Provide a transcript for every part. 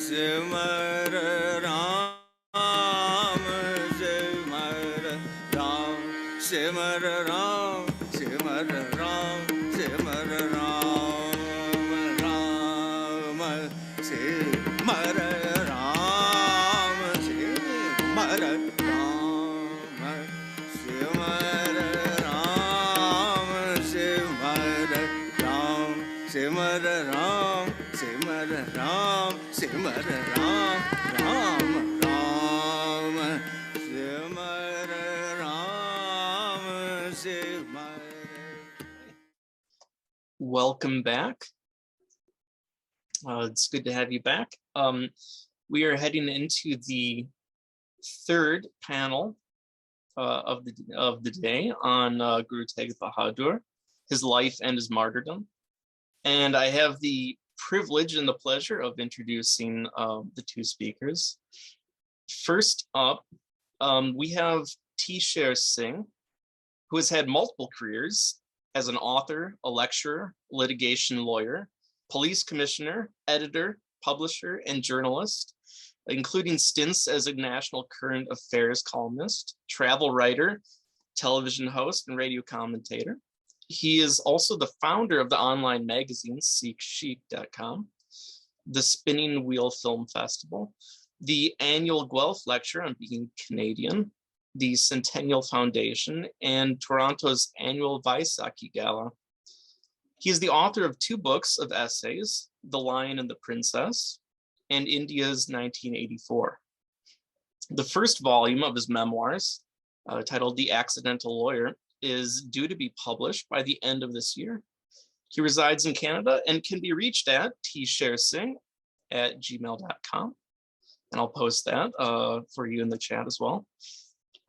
Simar Ram, Simar Ram, Simar Ram, Simar Ram, Simar Ram, Ram, Simar Ram, Simar Ram, Simar Ram, Simar Ram, Simar Ram, Simar Ram, Simar Ram, Ram Ram, Simar Ram, Simar. Welcome back. It's good to have you back. We are heading into the third panel of the day on Guru Tegh Bahadur, his life and his martyrdom. And I have the privilege and the pleasure of introducing the two speakers. First up, we have Sher Singh, who has had multiple careers as an author, a lecturer, litigation lawyer, police commissioner, editor, publisher, and journalist, including stints as a national current affairs columnist, travel writer, television host, and radio commentator. He is also the founder of the online magazine SikhChic.com, the Spinning Wheel Film Festival, the annual Guelph Lecture on Being Canadian, the Centennial Foundation, and Toronto's annual Vaisakhi Gala. He is the author of 2 books of essays, The Lion and the Princess, and India's 1984. The first volume of his memoirs, titled The Accidental Lawyer, is due to be published by the end of this year. He resides in Canada and can be reached at tsharesingh@gmail.com. And I'll post that for you in the chat as well.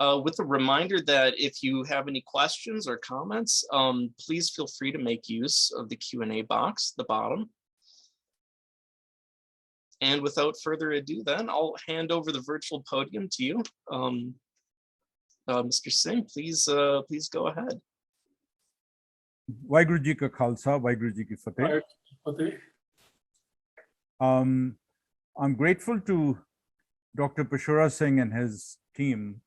With a reminder that if you have any questions or comments, please feel free to make use of the Q&A box at the bottom. And without further ado, then I'll hand over the virtual podium to you. Mr. Singh, please go ahead. Waheguru Ji Ka Khalsa, Waheguru Ji Ki Fateh. I'm grateful to Dr. Pashura Singh and his team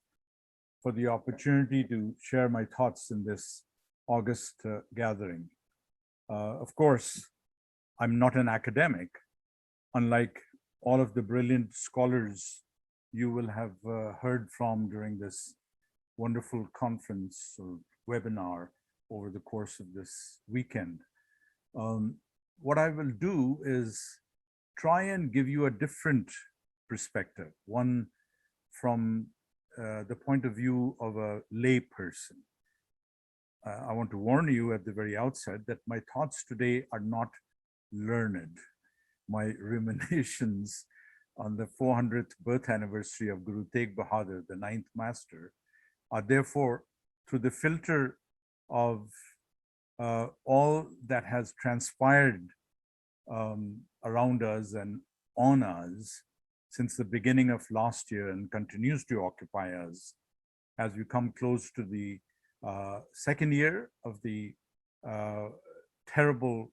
for the opportunity to share my thoughts in this August gathering. Of course, I'm not an academic, unlike all of the brilliant scholars you will have heard from during this wonderful conference or webinar over the course of this weekend. What I will do is try and give you a different perspective, one from the point of view of a lay person. I want to warn you at the very outset that my thoughts today are not learned. My ruminations on the 400th birth anniversary of Guru Tegh Bahadur, the 9th master, are therefore through the filter of all that has transpired around us and on us since the beginning of last year and continues to occupy us as we come close to the second year of the terrible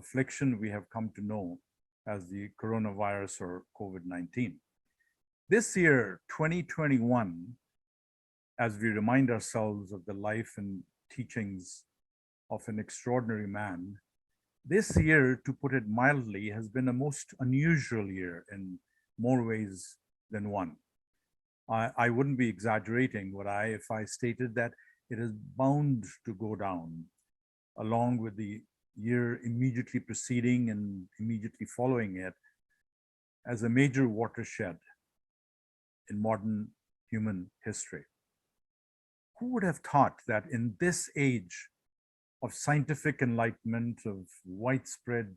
affliction we have come to know as the coronavirus or COVID-19. This year, 2021, as we remind ourselves of the life and teachings of an extraordinary man, this year, to put it mildly, has been a most unusual year in more ways than one. I wouldn't be exaggerating if I stated that it is bound to go down along with the year immediately preceding and immediately following it as a major watershed in modern human history. Who would have thought that in this age of scientific enlightenment, of widespread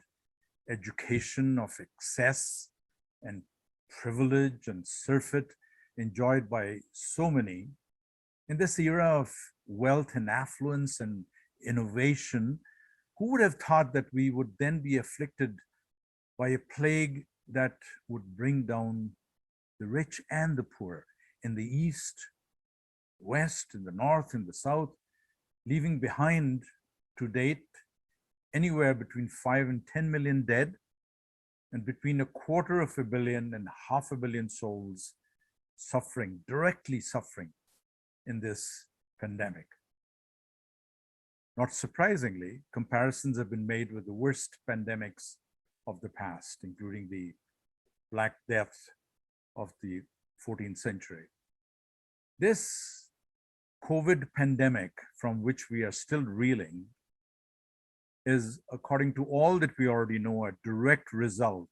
education, of excess and privilege and surfeit enjoyed by so many, in this era of wealth and affluence and innovation, who would have thought that we would then be afflicted by a plague that would bring down the rich and the poor in the east, west, in the north, in the south, leaving behind to date anywhere between 5 and 10 million dead, and between 250 million and 500 million souls suffering, directly suffering in this pandemic. Not surprisingly, comparisons have been made with the worst pandemics of the past, including the Black Death of the 14th century. This COVID pandemic, from which we are still reeling, is, according to all that we already know, a direct result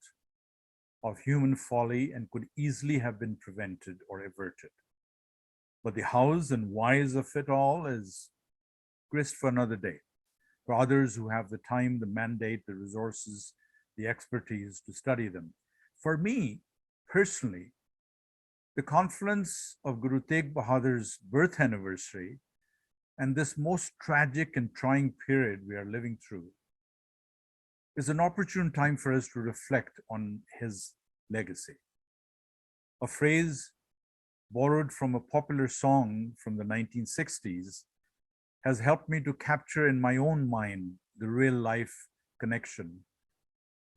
of human folly and could easily have been prevented or averted. But the hows and whys of it all is grist for another day, for others who have the time, the mandate, the resources, the expertise to study them. For me, personally, the confluence of Guru Tegh Bahadur's birth anniversary and this most tragic and trying period we are living through is an opportune time for us to reflect on his legacy. A phrase borrowed from a popular song from the 1960s has helped me to capture in my own mind the real life connection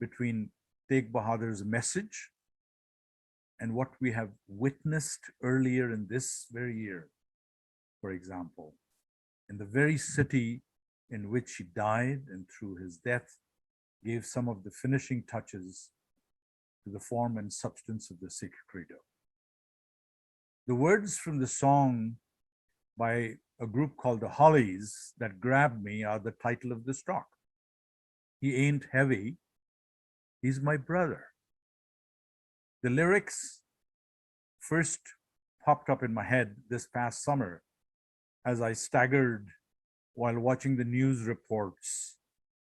between Tegh Bahadur's message and what we have witnessed earlier in this very year. For example, in the very city in which he died and through his death gave some of the finishing touches to the form and substance of the Sikh credo. The words from the song by a group called the Hollies that grabbed me are the title of this talk. He ain't heavy, he's my brother. The lyrics first popped up in my head this past summer as I staggered while watching the news reports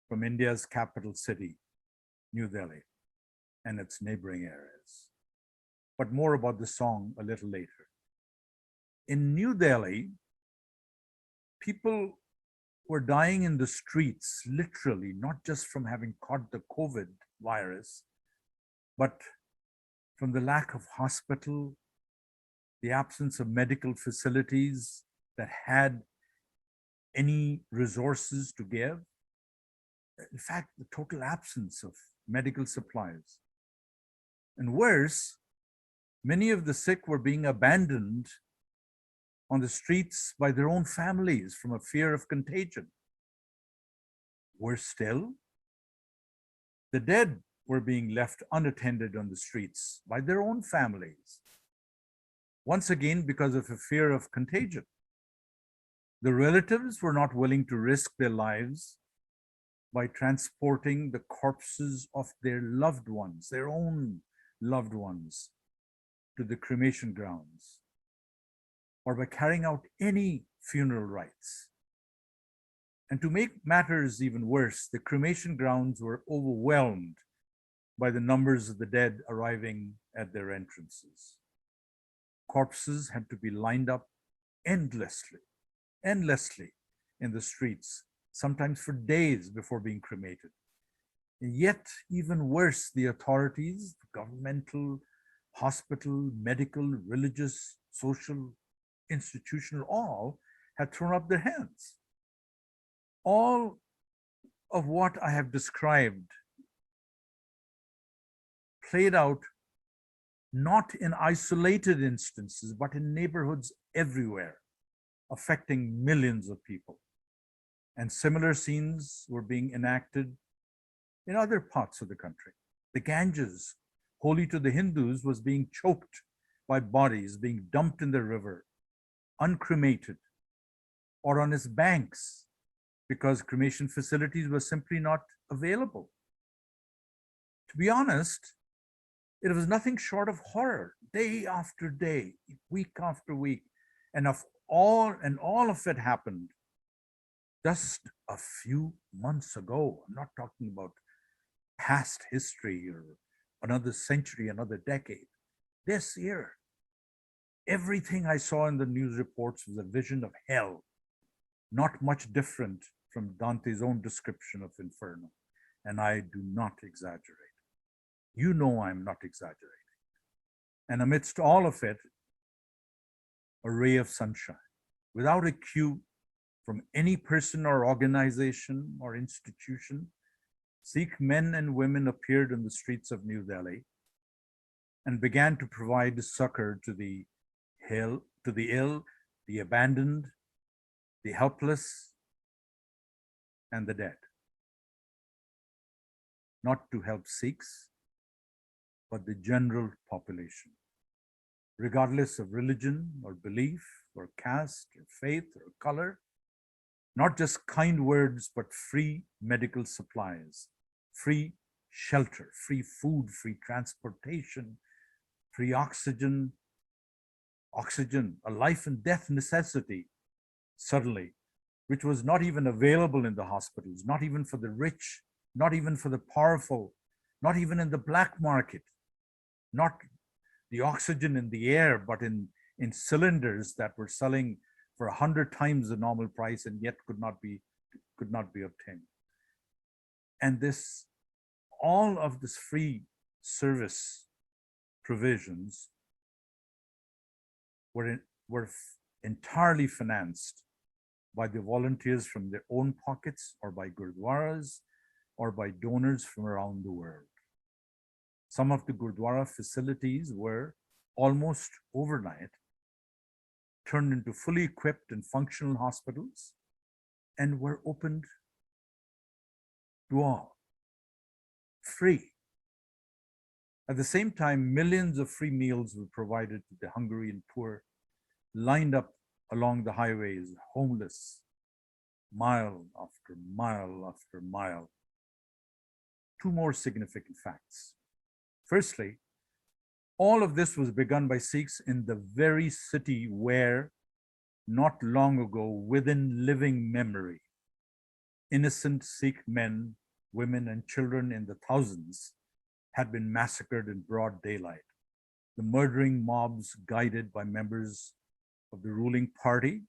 from India's capital city, New Delhi, and its neighboring areas. But more about the song a little later. In New Delhi, people were dying in the streets, literally, not just from having caught the COVID virus, but from the lack of hospital, the absence of medical facilities that had any resources to give. In fact, the total absence of medical supplies. And worse, many of the sick were being abandoned on the streets by their own families from a fear of contagion. Worse still, the dead were being left unattended on the streets by their own families, once again because of a fear of contagion. The relatives were not willing to risk their lives by transporting the corpses of their loved ones, their own loved ones, to the cremation grounds, or by carrying out any funeral rites. And to make matters even worse, the cremation grounds were overwhelmed by the numbers of the dead arriving at their entrances. Corpses had to be lined up endlessly in the streets, sometimes for days before being cremated. And yet, even worse, the authorities, governmental, hospital, medical, religious, social, institutional, all had thrown up their hands. All of what I have described played out not in isolated instances, but in neighborhoods everywhere, affecting millions of people. And similar scenes were being enacted in other parts of the country. The Ganges, holy to the Hindus, was being choked by bodies being dumped in the river, uncremated, or on its banks, because cremation facilities were simply not available. To be honest, it was nothing short of horror, day after day, week after week, and all of it happened just a few months ago. I'm not talking about past history or another century, another decade. This year, everything I saw in the news reports was a vision of hell, not much different from Dante's own description of Inferno. And I do not exaggerate. You know I'm not exaggerating. And amidst all of it, a ray of sunshine, without a cue from any person or organization or institution, Sikh men and women appeared in the streets of New Delhi and began to provide succor to the ill, the abandoned, the helpless, and the dead. Not to help Sikhs, but the general population, regardless of religion or belief or caste or faith or color. Not just kind words, but free medical supplies, free shelter, free food, free transportation, free oxygen, a life and death necessity, suddenly, which was not even available in the hospitals, not even for the rich, not even for the powerful, not even in the black market, not the oxygen in the air, but in cylinders that were selling for 100 times the normal price and yet could not be obtained. And all of this free service provisions were entirely financed by the volunteers from their own pockets or by gurdwaras or by donors from around the world. Some of the gurdwara facilities were almost overnight turned into fully equipped and functional hospitals and were opened to all, free. At the same time, millions of free meals were provided to the hungry and poor, lined up along the highways, homeless, mile after mile after mile. Two more significant facts. Firstly, all of this was begun by Sikhs in the very city where, not long ago, within living memory, innocent Sikh men, women, and children in the thousands had been massacred in broad daylight. The murdering mobs, guided by members of the ruling party,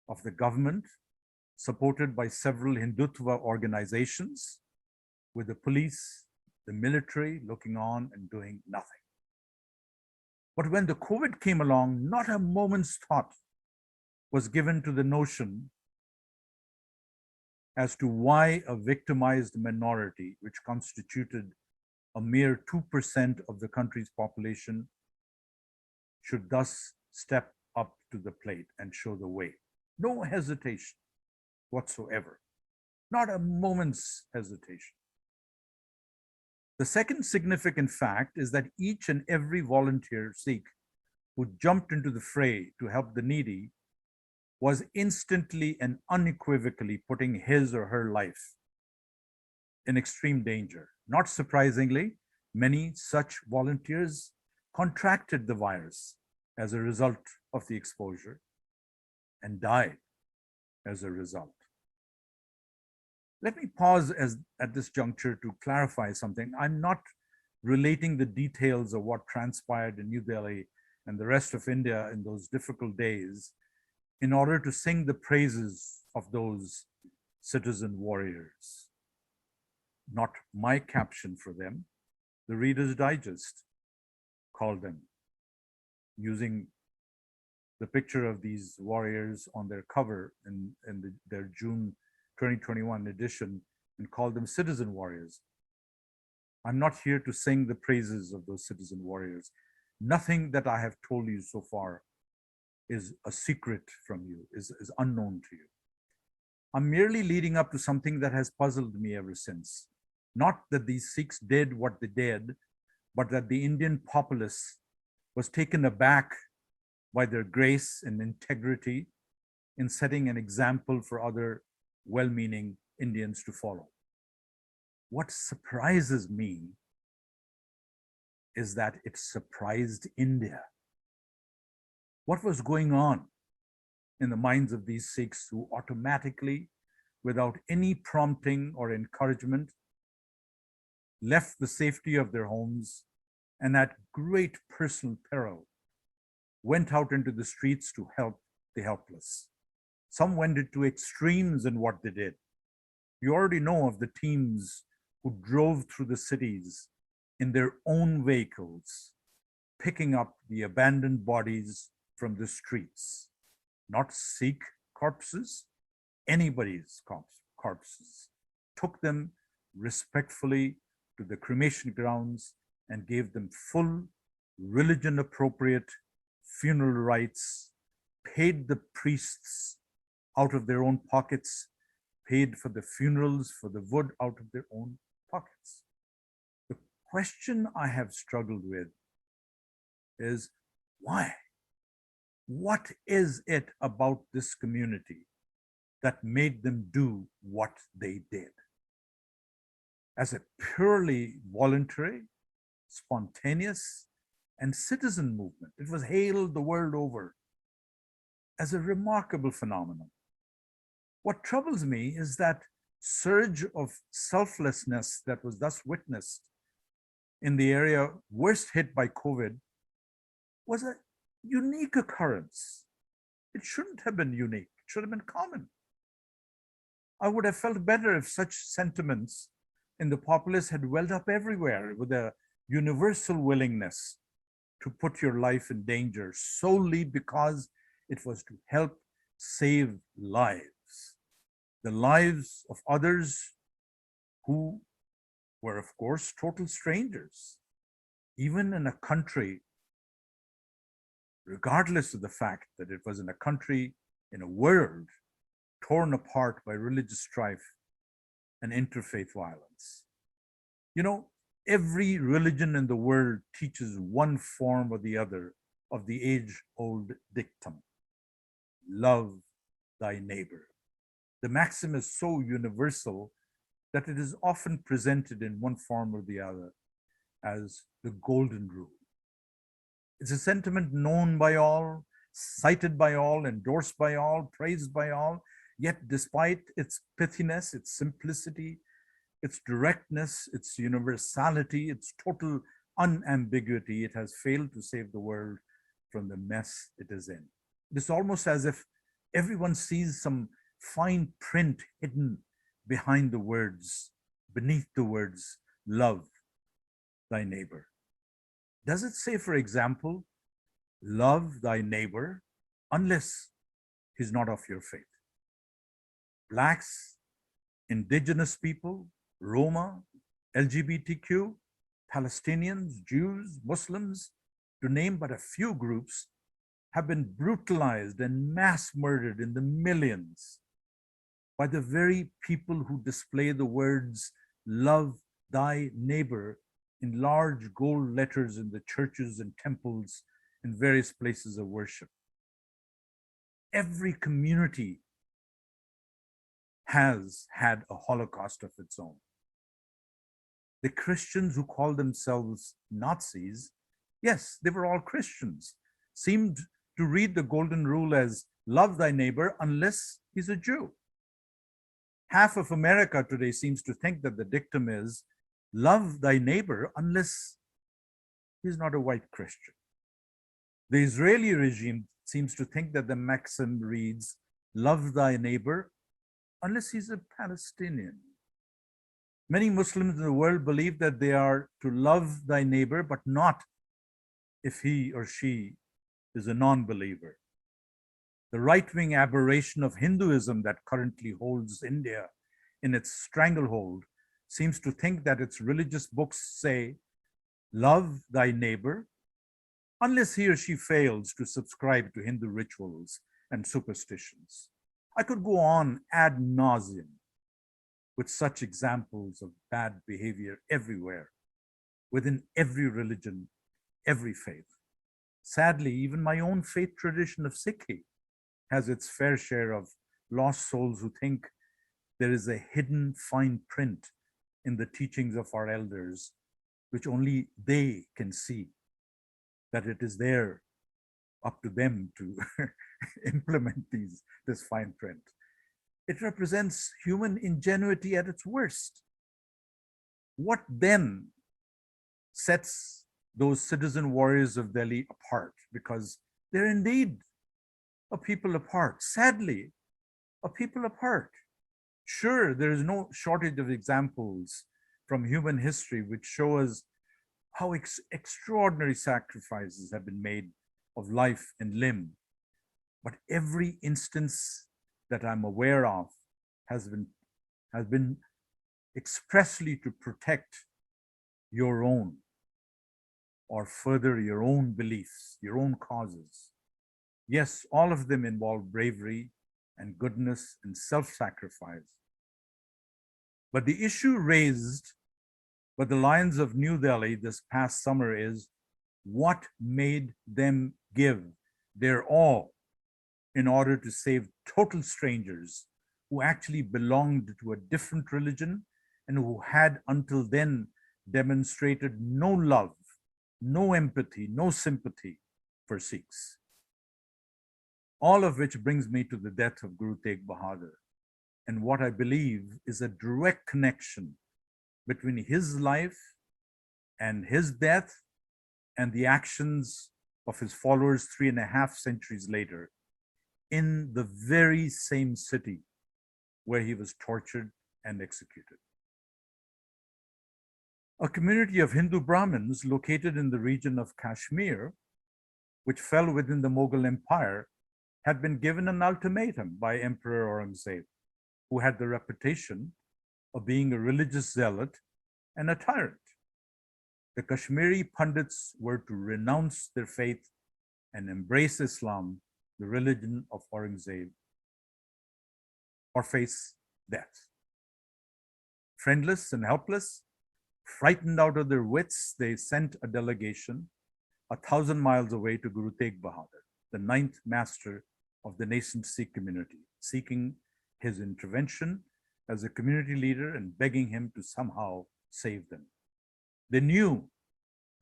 of the government, supported by several Hindutva organizations, with the police, the military looking on and doing nothing. But when the COVID came along, not a moment's thought was given to the notion as to why a victimized minority, which constituted a mere 2% of the country's population, should thus step up to the plate and show the way. No hesitation whatsoever, not a moment's hesitation. The second significant fact is that each and every volunteer Sikh who jumped into the fray to help the needy was instantly and unequivocally putting his or her life in extreme danger. Not surprisingly, many such volunteers contracted the virus as a result of the exposure and died as a result. Let me pause at this juncture to clarify something. I'm not relating the details of what transpired in New Delhi and the rest of India in those difficult days in order to sing the praises of those citizen warriors. Not my caption for them. The Reader's Digest called them, using the picture of these warriors on their cover in their June 2021 edition, and called them citizen warriors. I'm not here to sing the praises of those citizen warriors. Nothing that I have told you so far is a secret from you, is unknown to you. I'm merely leading up to something that has puzzled me ever since. Not that these Sikhs did what they did, but that the Indian populace was taken aback by their grace and integrity in setting an example for other well-meaning Indians to follow. What surprises me is that it surprised India. What was going on in the minds of these Sikhs who automatically, without any prompting or encouragement, left the safety of their homes and at great personal peril went out into the streets to help the helpless? Some went into extremes in what they did. You already know of the teams who drove through the cities in their own vehicles, picking up the abandoned bodies from the streets. Not Sikh corpses, anybody's corpses. Took them respectfully to the cremation grounds and gave them full religion appropriate funeral rites, paid the priests out of their own pockets, paid for the funerals, for the wood out of their own pockets. The question I have struggled with is why? What is it about this community that made them do what they did? As a purely voluntary, spontaneous, and citizen movement, it was hailed the world over as a remarkable phenomenon. What troubles me is that surge of selflessness that was thus witnessed in the area worst hit by COVID was a unique occurrence. It shouldn't have been unique, it should have been common. I would have felt better if such sentiments in the populace had welled up everywhere with a universal willingness to put your life in danger solely because it was to help save lives, the lives of others who were, of course, total strangers, even in a country, regardless of the fact that it was in a country, in a world torn apart by religious strife and interfaith violence. You know, every religion in the world teaches one form or the other of the age-old dictum: love thy neighbor. The maxim is so universal that it is often presented in one form or the other as the golden rule. It's a sentiment known by all, cited by all, endorsed by all, praised by all, yet despite its pithiness, its simplicity, its directness, its universality, its total unambiguity, it has failed to save the world from the mess it is in. It's almost as if everyone sees some fine print hidden behind the words, beneath the words, love thy neighbor. Does it say, for example, love thy neighbor unless he's not of your faith? Blacks, indigenous people, Roma, LGBTQ, Palestinians, Jews, Muslims, to name but a few groups, have been brutalized and mass murdered in the millions by the very people who display the words, love thy neighbor, in large gold letters in the churches and temples in various places of worship. Every community has had a Holocaust of its own. The Christians who call themselves Nazis, yes, they were all Christians, seemed to read the golden rule as love thy neighbor unless he's a Jew. Half of America today seems to think that the dictum is love thy neighbor unless he's not a white Christian. The Israeli regime seems to think that the maxim reads love thy neighbor unless he's a Palestinian. Many Muslims in the world believe that they are to love thy neighbor, but not if he or she is a non-believer. The right-wing aberration of Hinduism that currently holds India in its stranglehold seems to think that its religious books say, love thy neighbor, unless he or she fails to subscribe to Hindu rituals and superstitions. I could go on ad nauseum with such examples of bad behavior everywhere, within every religion, every faith. Sadly, even my own faith tradition of Sikhi has its fair share of lost souls who think there is a hidden fine print in the teachings of our elders, which only they can see, that it is there up to them to implement this fine print. It represents human ingenuity at its worst. What then sets those citizen warriors of Delhi apart? Because they're indeed a people apart. Sadly, a people apart. Sure, there is no shortage of examples from human history which show us how extraordinary sacrifices have been made of life and limb. But every instance that I'm aware of has been expressly to protect your own or further your own beliefs, your own causes. Yes, all of them involve bravery and goodness and self-sacrifice. But the issue raised by the Lions of New Delhi this past summer is what made them give their all in order to save total strangers who actually belonged to a different religion and who had until then demonstrated no love, no empathy, no sympathy for Sikhs. All of which brings me to the death of Guru Tegh Bahadur and what I believe is a direct connection between his life and his death and the actions of his followers 3.5 centuries later in the very same city where he was tortured and executed. A community of Hindu Brahmins located in the region of Kashmir, which fell within the Mughal Empire, had been given an ultimatum by Emperor Aurangzeb, who had the reputation of being a religious zealot and a tyrant. The Kashmiri Pandits were to renounce their faith and embrace Islam, the religion of Aurangzeb, or face death. Friendless and helpless, frightened out of their wits, they sent a delegation 1,000 miles away to Guru Tegh Bahadur, the 9th master of the nascent Sikh community, seeking his intervention as a community leader and begging him to somehow save them. They knew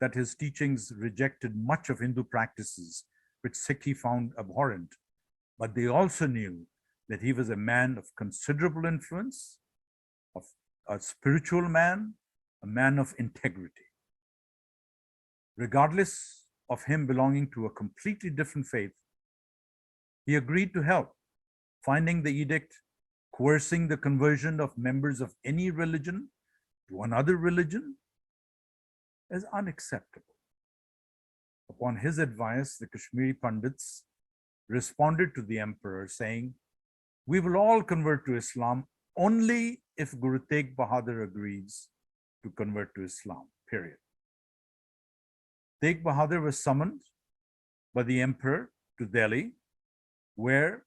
that his teachings rejected much of Hindu practices which Sikhi found abhorrent, but they also knew that he was a man of considerable influence, of a spiritual man, a man of integrity. Regardless of him belonging to a completely different faith, he agreed to help, finding the edict coercing the conversion of members of any religion to another religion as unacceptable. Upon his advice, the Kashmiri Pandits responded to the emperor saying, "We will all convert to Islam only if Guru Tegh Bahadur agrees to convert to Islam, period." Tegh Bahadur was summoned by the emperor to Delhi, where,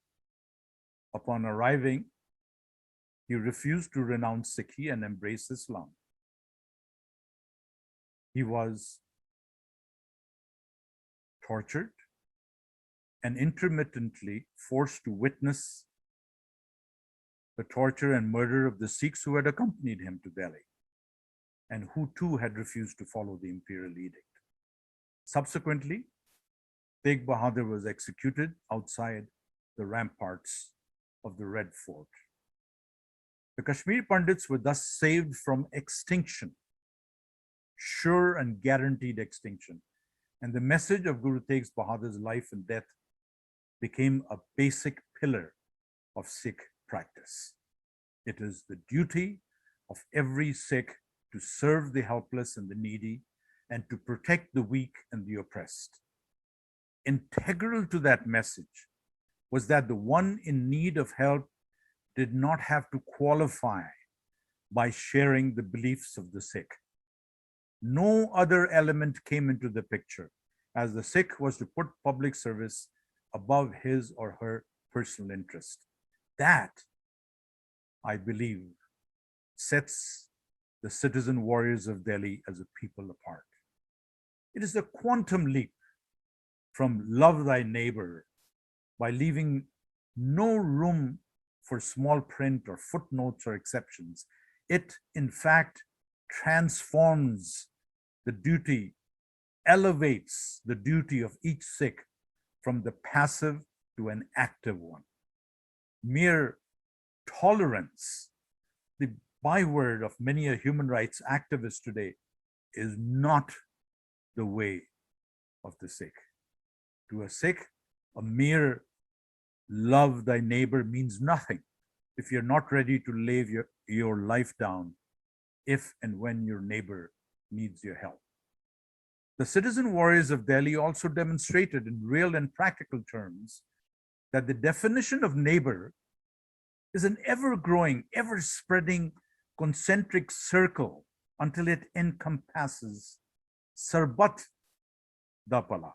upon arriving, he refused to renounce Sikhi and embrace Islam. He was tortured and intermittently forced to witness the torture and murder of the Sikhs who had accompanied him to Delhi and who too had refused to follow the imperial edict. Subsequently, Tegh Bahadur was executed outside the ramparts of the Red Fort. The Kashmir Pandits were thus saved from extinction, sure and guaranteed extinction. And the message of Guru Tegh Bahadur's life and death became a basic pillar of Sikh practice. It is the duty of every Sikh to serve the helpless and the needy and to protect the weak and the oppressed. Integral to that message was that the one in need of help did not have to qualify by sharing the beliefs of the Sikh. No other element came into the picture, as the Sikh was to put public service above his or her personal interest. That, I believe, sets the citizen warriors of Delhi as a people apart. It is a quantum leap from love thy neighbor by leaving no room for small print or footnotes or exceptions. It, in fact, transforms the duty, elevates the duty of each Sikh from the passive to an active one. Mere tolerance, the byword of many a human rights activist today, is not the way of the Sikh. To a Sikh, a mere love thy neighbor means nothing if you're not ready to lay your life down if and when your neighbor needs your help. The citizen warriors of Delhi also demonstrated in real and practical terms that the definition of neighbor is an ever-growing, ever-spreading concentric circle until it encompasses Sarbat Dapala.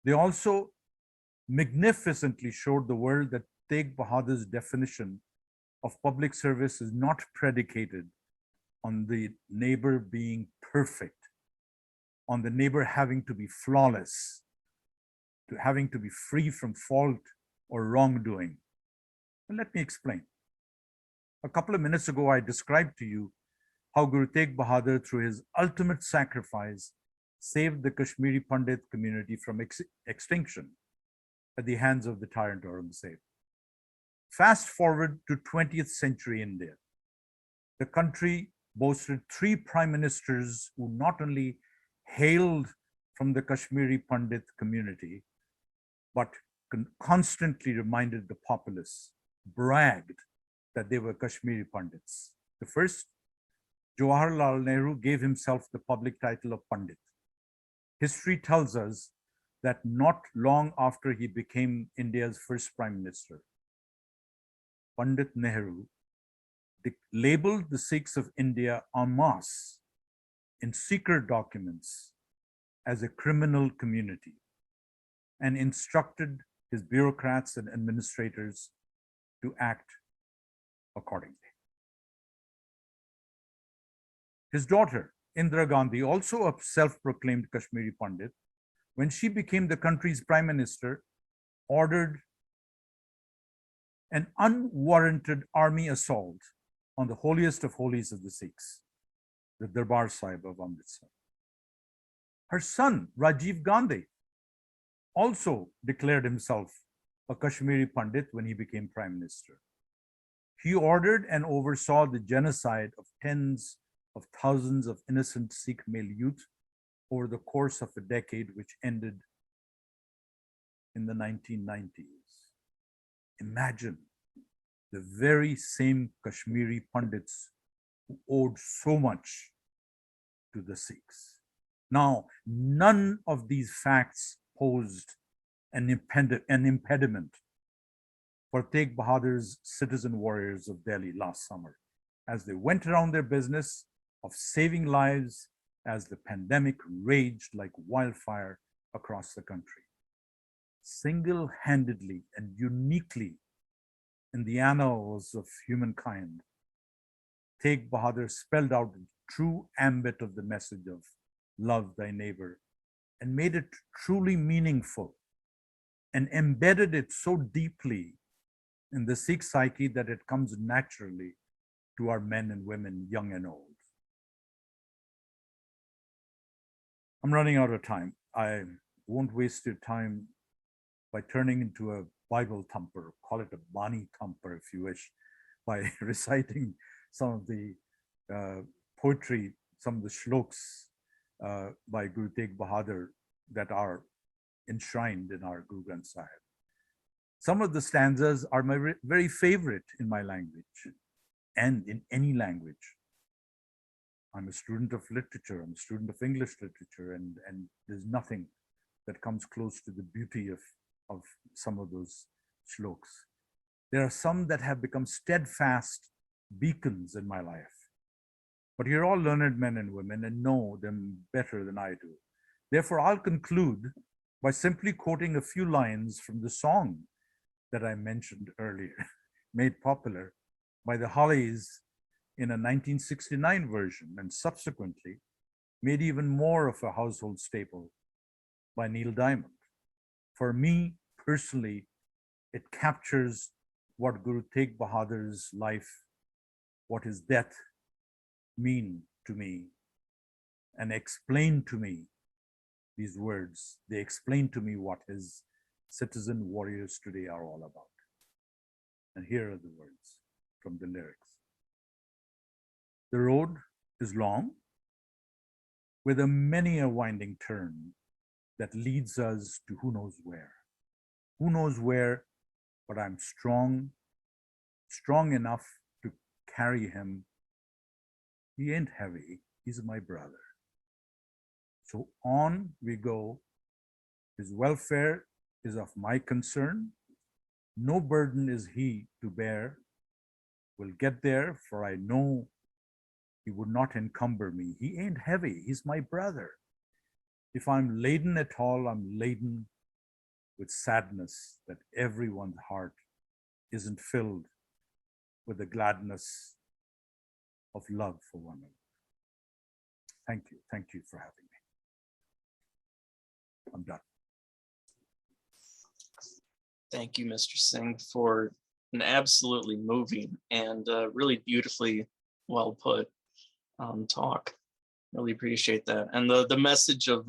They also magnificently showed the world that Tegh Bahadur's definition of public service is not predicated on the neighbor being perfect, on the neighbor having to be flawless, to having to be free from fault or wrongdoing. And let me explain. A couple of minutes ago, I described to you how Guru Tegh Bahadur, through his ultimate sacrifice, saved the Kashmiri Pandit community from extinction at the hands of the tyrant Aurangzeb. Fast forward to 20th century India. The country boasted 3 prime ministers who not only hailed from the Kashmiri Pandit community, but constantly reminded the populace, bragged that they were Kashmiri Pandits. The first, Jawaharlal Nehru, gave himself the public title of Pandit. History tells us that not long after he became India's first prime minister, Pandit Nehru labeled the Sikhs of India en masse in secret documents as a criminal community and instructed his bureaucrats and administrators to act accordingly. His daughter, Indira Gandhi, also a self-proclaimed Kashmiri Pandit, when she became the country's prime minister, ordered an unwarranted army assault on the holiest of holies of the Sikhs, the Darbar Sahib of Amritsar. Her son, Rajiv Gandhi, also declared himself a Kashmiri Pandit when he became prime minister. He ordered and oversaw the genocide of tens of thousands of innocent Sikh male youth over the course of a decade, which ended in the 1990s. Imagine the very same Kashmiri Pandits who owed so much to the Sikhs. Now, none of these facts posed an impediment for Tegh Bahadur's citizen warriors of Delhi last summer as they went around their business of saving lives as the pandemic raged like wildfire across the country. Single-handedly and uniquely in the annals of humankind, Tegh Bahadur spelled out the true ambit of the message of love thy neighbor and made it truly meaningful and embedded it so deeply in the Sikh psyche that it comes naturally to our men and women, young and old. I'm running out of time. I won't waste your time by turning into a Bible thumper, call it a Bani thumper if you wish, by reciting some of the poetry, some of the shloks by Guru Tegh Bahadur that are enshrined in our Guru Granth Sahib. Some of the stanzas are my very favorite in my language and in any language. I'm a student of literature, I'm a student of English literature, and there's nothing that comes close to the beauty of some of those shloks. There are some that have become steadfast beacons in my life. But you're all learned men and women and know them better than I do. Therefore, I'll conclude by simply quoting a few lines from the song that I mentioned earlier, made popular by the Hollies in a 1969 version, and subsequently made even more of a household staple by Neil Diamond. For me personally, it captures what Guru Tegh Bahadur's life, what his death mean to me, and explain to me these words. They explain to me what his citizen warriors today are all about. And here are the words from the lyrics. The road is long, with a many a winding turn that leads us to who knows where. Who knows where, but I'm strong enough to carry him. He ain't heavy, he's my brother. So on we go. His welfare is of my concern. No burden is he to bear. will get there, for I know he would not encumber me. He ain't heavy, he's my brother. If I'm laden at all, I'm laden with sadness that everyone's heart isn't filled with the gladness of love for one another. Thank you for having me. I'm done. Thank you, Mr. Singh, for an absolutely moving and really beautifully well put talk. Really appreciate that. And the message of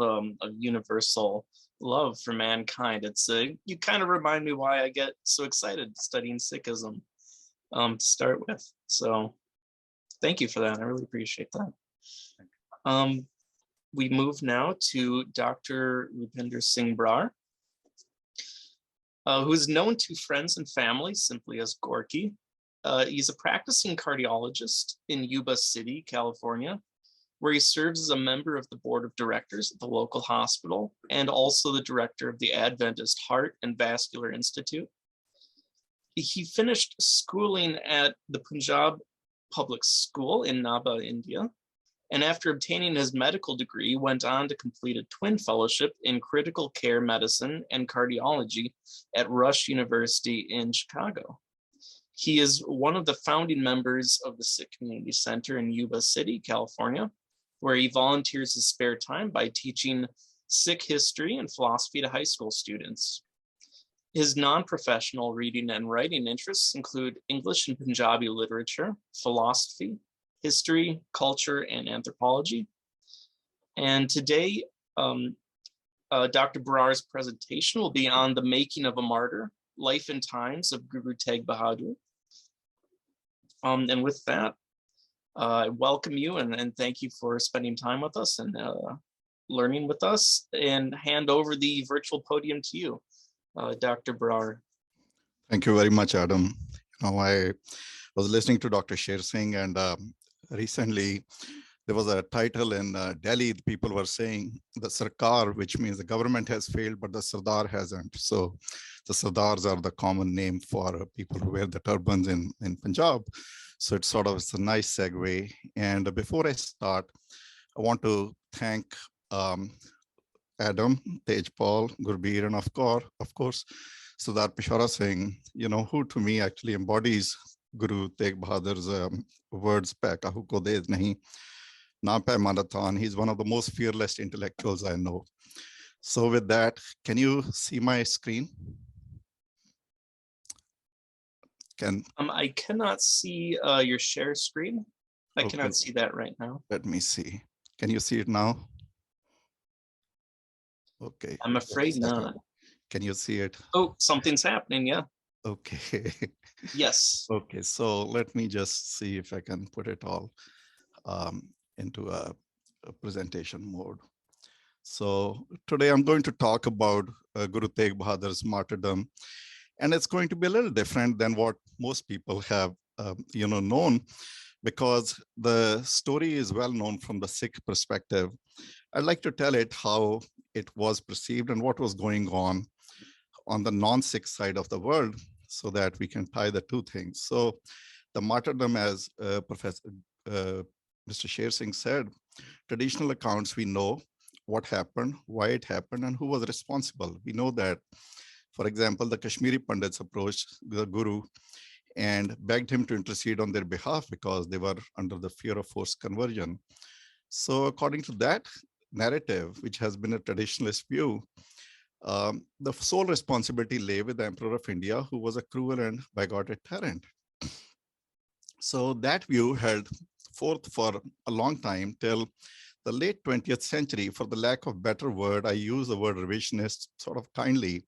universal love for mankind. It's you kind of remind me why I get so excited studying Sikhism to start with. So thank you for that. I really appreciate that. We move now to Dr. Rupinder Singh Brar, who is known to friends and family simply as Gorky. He's a practicing cardiologist in Yuba City, California, where he serves as a member of the board of directors at the local hospital and also the director of the Adventist Heart and Vascular Institute. He finished schooling at the Punjab Public School in Nabha, India, and after obtaining his medical degree, went on to complete a twin fellowship in critical care medicine and cardiology at Rush University in Chicago. He is one of the founding members of the Sikh Community Center in Yuba City, California, where he volunteers his spare time by teaching Sikh history and philosophy to high school students. His non-professional reading and writing interests include English and Punjabi literature, philosophy, history, culture, and anthropology. And today, Dr. Brar's presentation will be on the making of a martyr, life and times of Guru Tegh Bahadur. And with that, I welcome you and thank you for spending time with us and learning with us, and hand over the virtual podium to you, Dr. Brar. Thank you very much, Adam. I was listening to Dr. Sher Singh, and recently there was a title in Delhi. People were saying the Sarkar, which means the government has failed, but the Sardar hasn't. So the Sardars are the common name for people who wear the turbans in Punjab. So it's a nice segue. And before I start, I want to thank Adam, Tej Paul, Gurbir, and of course, Sardar Peshawar Singh, who to me actually embodies Guru Tegh Bahadur's words, "Pe kahu ko dez nahi, na pe manatan." He's one of the most fearless intellectuals I know. So with that, can you see my screen? I cannot see your share screen. I cannot see that right now. Let me see. Can you see it now? Okay. I'm afraid not. Can you see it? Oh, something's happening. Yeah. Okay. Yes. Okay. So let me just see if I can put it all into a presentation mode. So today I'm going to talk about Guru Tegh Bahadur's martyrdom. And it's going to be a little different than what most people have, known, because the story is well known from the Sikh perspective. I'd like to tell it how it was perceived and what was going on the non-Sikh side of the world, so that we can tie the two things. So the martyrdom, as Professor Mr. Sher Singh said, traditional accounts, we know what happened, why it happened, and who was responsible. We know that, for example, the Kashmiri Pandits approached the Guru and begged him to intercede on their behalf because they were under the fear of forced conversion. So according to that narrative, which has been a traditionalist view, the sole responsibility lay with the Emperor of India, who was a cruel and bigoted tyrant. So that view held forth for a long time till the late 20th century. For the lack of better word, I use the word revisionist sort of kindly,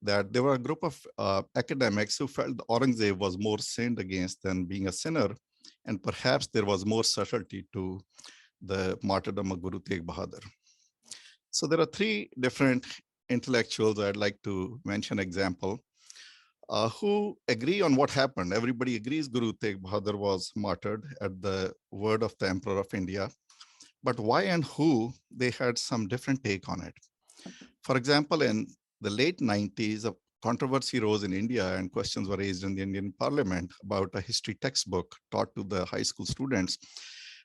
that there were a group of academics who felt Aurangzeb was more sinned against than being a sinner, and perhaps there was more subtlety to the martyrdom of Guru Tegh Bahadur. So there are three different intellectuals I'd like to mention example who agree on what happened. Everybody agrees Guru Tegh Bahadur was martyred at the word of the Emperor of India, but why and who, they had some different take on it. For example, in the late 90s, controversy rose in India and questions were raised in the Indian Parliament about a history textbook taught to the high school students,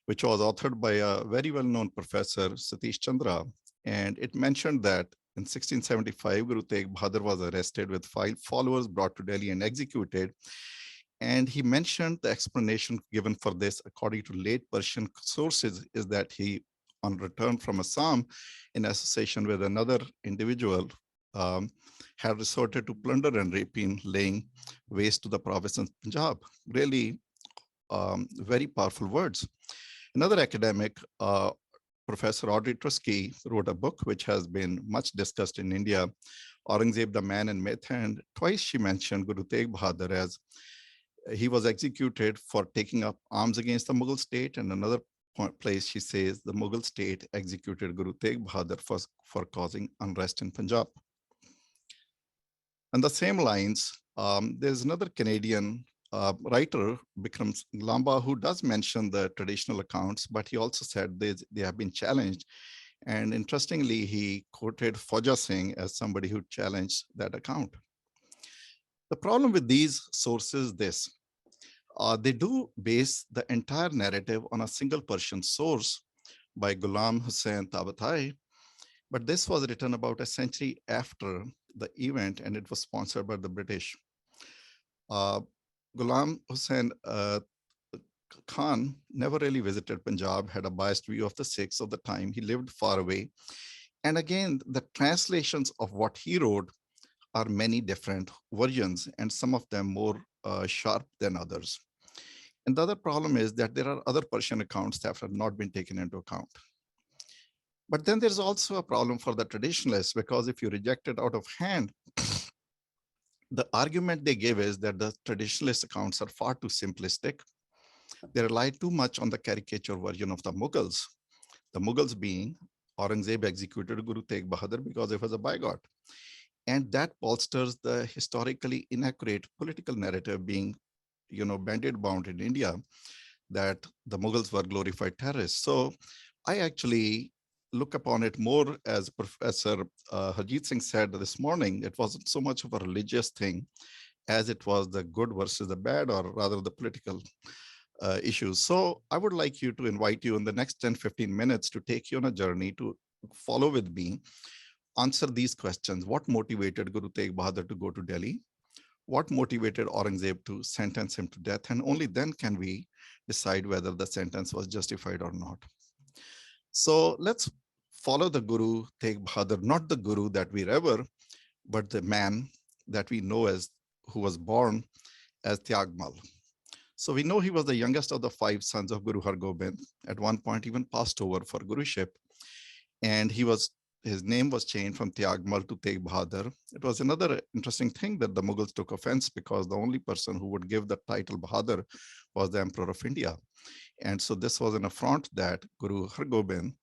which was authored by a very well-known professor, Satish Chandra. And it mentioned that in 1675, Guru Tegh Bahadur was arrested with 5 followers brought to Delhi and executed. And he mentioned the explanation given for this, according to late Persian sources, is that he, on return from Assam, in association with another individual, had resorted to plunder and rapine, laying waste to the province of Punjab. Really very powerful words. Another academic, Professor Audrey Trusky, wrote a book which has been much discussed in India, Aurangzeb, the Man and Myth, and twice she mentioned Guru Tegh Bahadur as he was executed for taking up arms against the Mughal state, and another place she says the Mughal state executed Guru Tegh Bahadur for causing unrest in Punjab. On the same lines, there's another Canadian writer, Bikram Lamba, who does mention the traditional accounts, but he also said they have been challenged. And interestingly, he quoted Fauja Singh as somebody who challenged that account. The problem with these sources is this. They do base the entire narrative on a single Persian source by Ghulam Hussain Tabatai, but this was written about a century after the event, and it was sponsored by the British. Ghulam Hussain Khan never really visited Punjab, had a biased view of the Sikhs of the time. He lived far away. And again, the translations of what he wrote are many different versions, and some of them more sharp than others. And the other problem is that there are other Persian accounts that have not been taken into account. But then there's also a problem for the traditionalists, because if you reject it out of hand, the argument they give is that the traditionalist accounts are far too simplistic. They rely too much on the caricature version of the Mughals. The Mughals being Aurangzeb executed Guru Tegh Bahadur because he was a bigot. And that bolsters the historically inaccurate political narrative being, banded bound in India, that the Mughals were glorified terrorists. So I actually look upon it more as Professor Harjeet Singh said this morning. It wasn't so much of a religious thing as it was the good versus the bad, or rather the political issues. So I would like you to invite you in the next 10-15 minutes to take you on a journey to follow with me, answer these questions. What motivated Guru Tegh Bahadur to go to Delhi? What motivated Aurangzeb to sentence him to death? And only then can we decide whether the sentence was justified or not. So let's follow the Guru Tegh Bahadur, not the Guru that we revere, but the man that we know as, who was born as Tyagmal. So we know he was the youngest of the 5 sons of Guru Har Gobind. At one point, even passed over for Guruship. And his name was changed from Tyagmal to Tegh Bahadur. It was another interesting thing that the Mughals took offense, because the only person who would give the title Bahadur was the Emperor of India. And so this was an affront that Guru Har Gobind,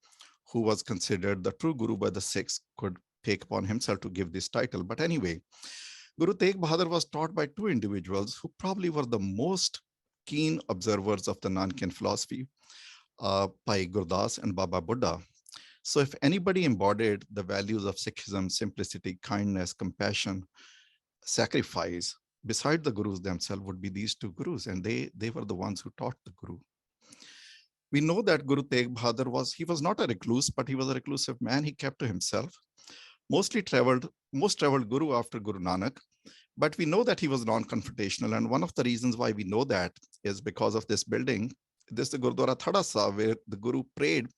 who was considered the true Guru by the Sikhs, could take upon himself to give this title. But anyway, Guru Tegh Bahadur was taught by 2 individuals who probably were the most keen observers of the Nankian philosophy, Bhai Gurdas and Baba Buddha. So if anybody embodied the values of Sikhism, simplicity, kindness, compassion, sacrifice, beside the Gurus themselves would be these 2 Gurus, and they were the ones who taught the Guru. We know that Guru Tegh Bahadur was not a recluse, but he was a reclusive man. He kept to himself, most traveled Guru after Guru Nanak. But we know that he was non-confrontational. And one of the reasons why we know that is because of this building. This is the Gurdwara Thada Sahib, where the Guru prayed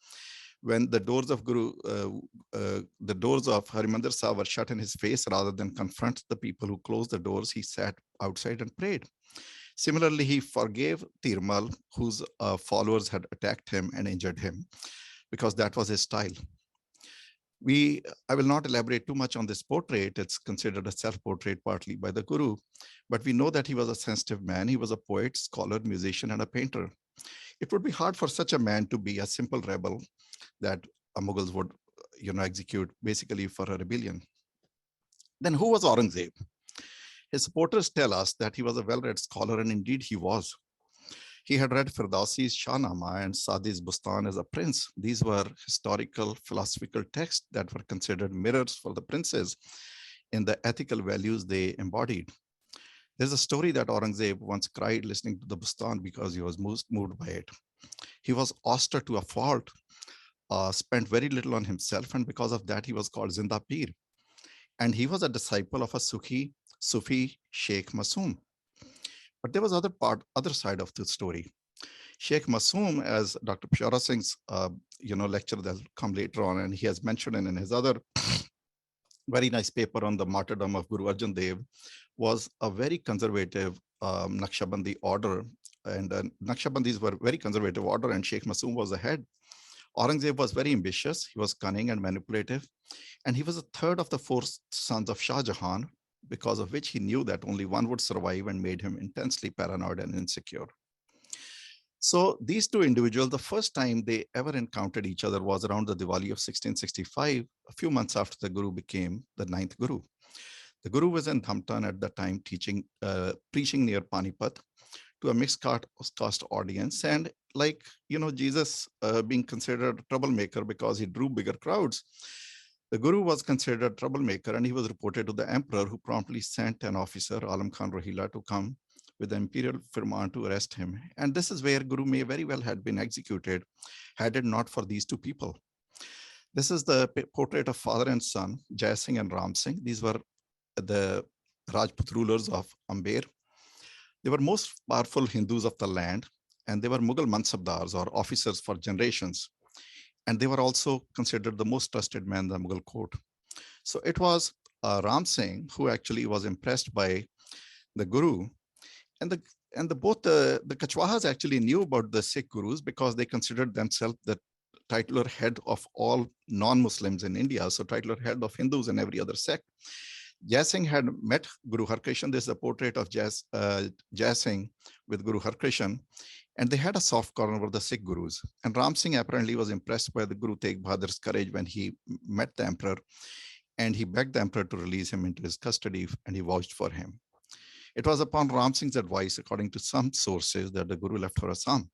when the doors of Harimandir Sahib were shut in his face. Rather than confront the people who closed the doors, he sat outside and prayed. Similarly, he forgave Tirmal, whose followers had attacked him and injured him, because that was his style. I will not elaborate too much on this portrait. It's considered a self-portrait partly by the Guru, but we know that he was a sensitive man. He was a poet, scholar, musician, and a painter. It would be hard for such a man to be a simple rebel that Mughals would, execute basically for a rebellion. Then who was Aurangzeb? His supporters tell us that he was a well-read scholar, and indeed he was. He had read Firdausi's Shahnama and Sadi's Bustan as a prince. These were historical, philosophical texts that were considered mirrors for the princes. in the ethical values they embodied. There's a story that Aurangzeb once cried listening to the Bustan because he was most moved by it. He was austere to a fault, spent very little on himself, and because of that, he was called Zinda Pir. And he was a disciple of a Sufi Sheikh Masoom. But there was other side of the story. Sheikh Masoom, as Dr. Pishora Singh's lecture that'll come later on, and he has mentioned in his other very nice paper on the martyrdom of Guru Arjan Dev, was a very conservative Naqshbandi order. And Naqshbandis were very conservative order, and Sheikh Masoom was the head. Aurangzeb was very ambitious. He was cunning and manipulative. And he was a third of the four sons of Shah Jahan, because of which he knew that only one would survive and made him intensely paranoid and insecure. So these two individuals, the first time they ever encountered each other was around the Diwali of 1665, a few months after the Guru became the ninth Guru. The Guru was in Dhamtan at the time preaching near Panipat to a mixed caste audience. And like, Jesus being considered a troublemaker because he drew bigger crowds, the Guru was considered a troublemaker, and he was reported to the emperor, who promptly sent an officer, Alam Khan Rohila, to come with the imperial firman to arrest him. And this is where Guru may very well had been executed had it not for these two people. This is the portrait of father and son, Jai Singh and Ram Singh. These were the Rajput rulers of Amber. They were most powerful Hindus of the land, and they were Mughal mansabdars or officers for generations. And they were also considered the most trusted man in the Mughal court. So it was Ram Singh who actually was impressed by the Guru. And both the Kachwahas actually knew about the Sikh Gurus because they considered themselves the titular head of all non-Muslims in India. So titular head of Hindus and every other sect. Jai Singh had met Guru Harkrishan. This is a portrait of Jai Singh with Guru Harkrishan. And they had a soft corner for the Sikh Gurus. And Ram Singh apparently was impressed by the Guru Tegh Bahadur's courage when he met the emperor. And he begged the emperor to release him into his custody, and he vouched for him. It was upon Ram Singh's advice, according to some sources, that the Guru left for Assam.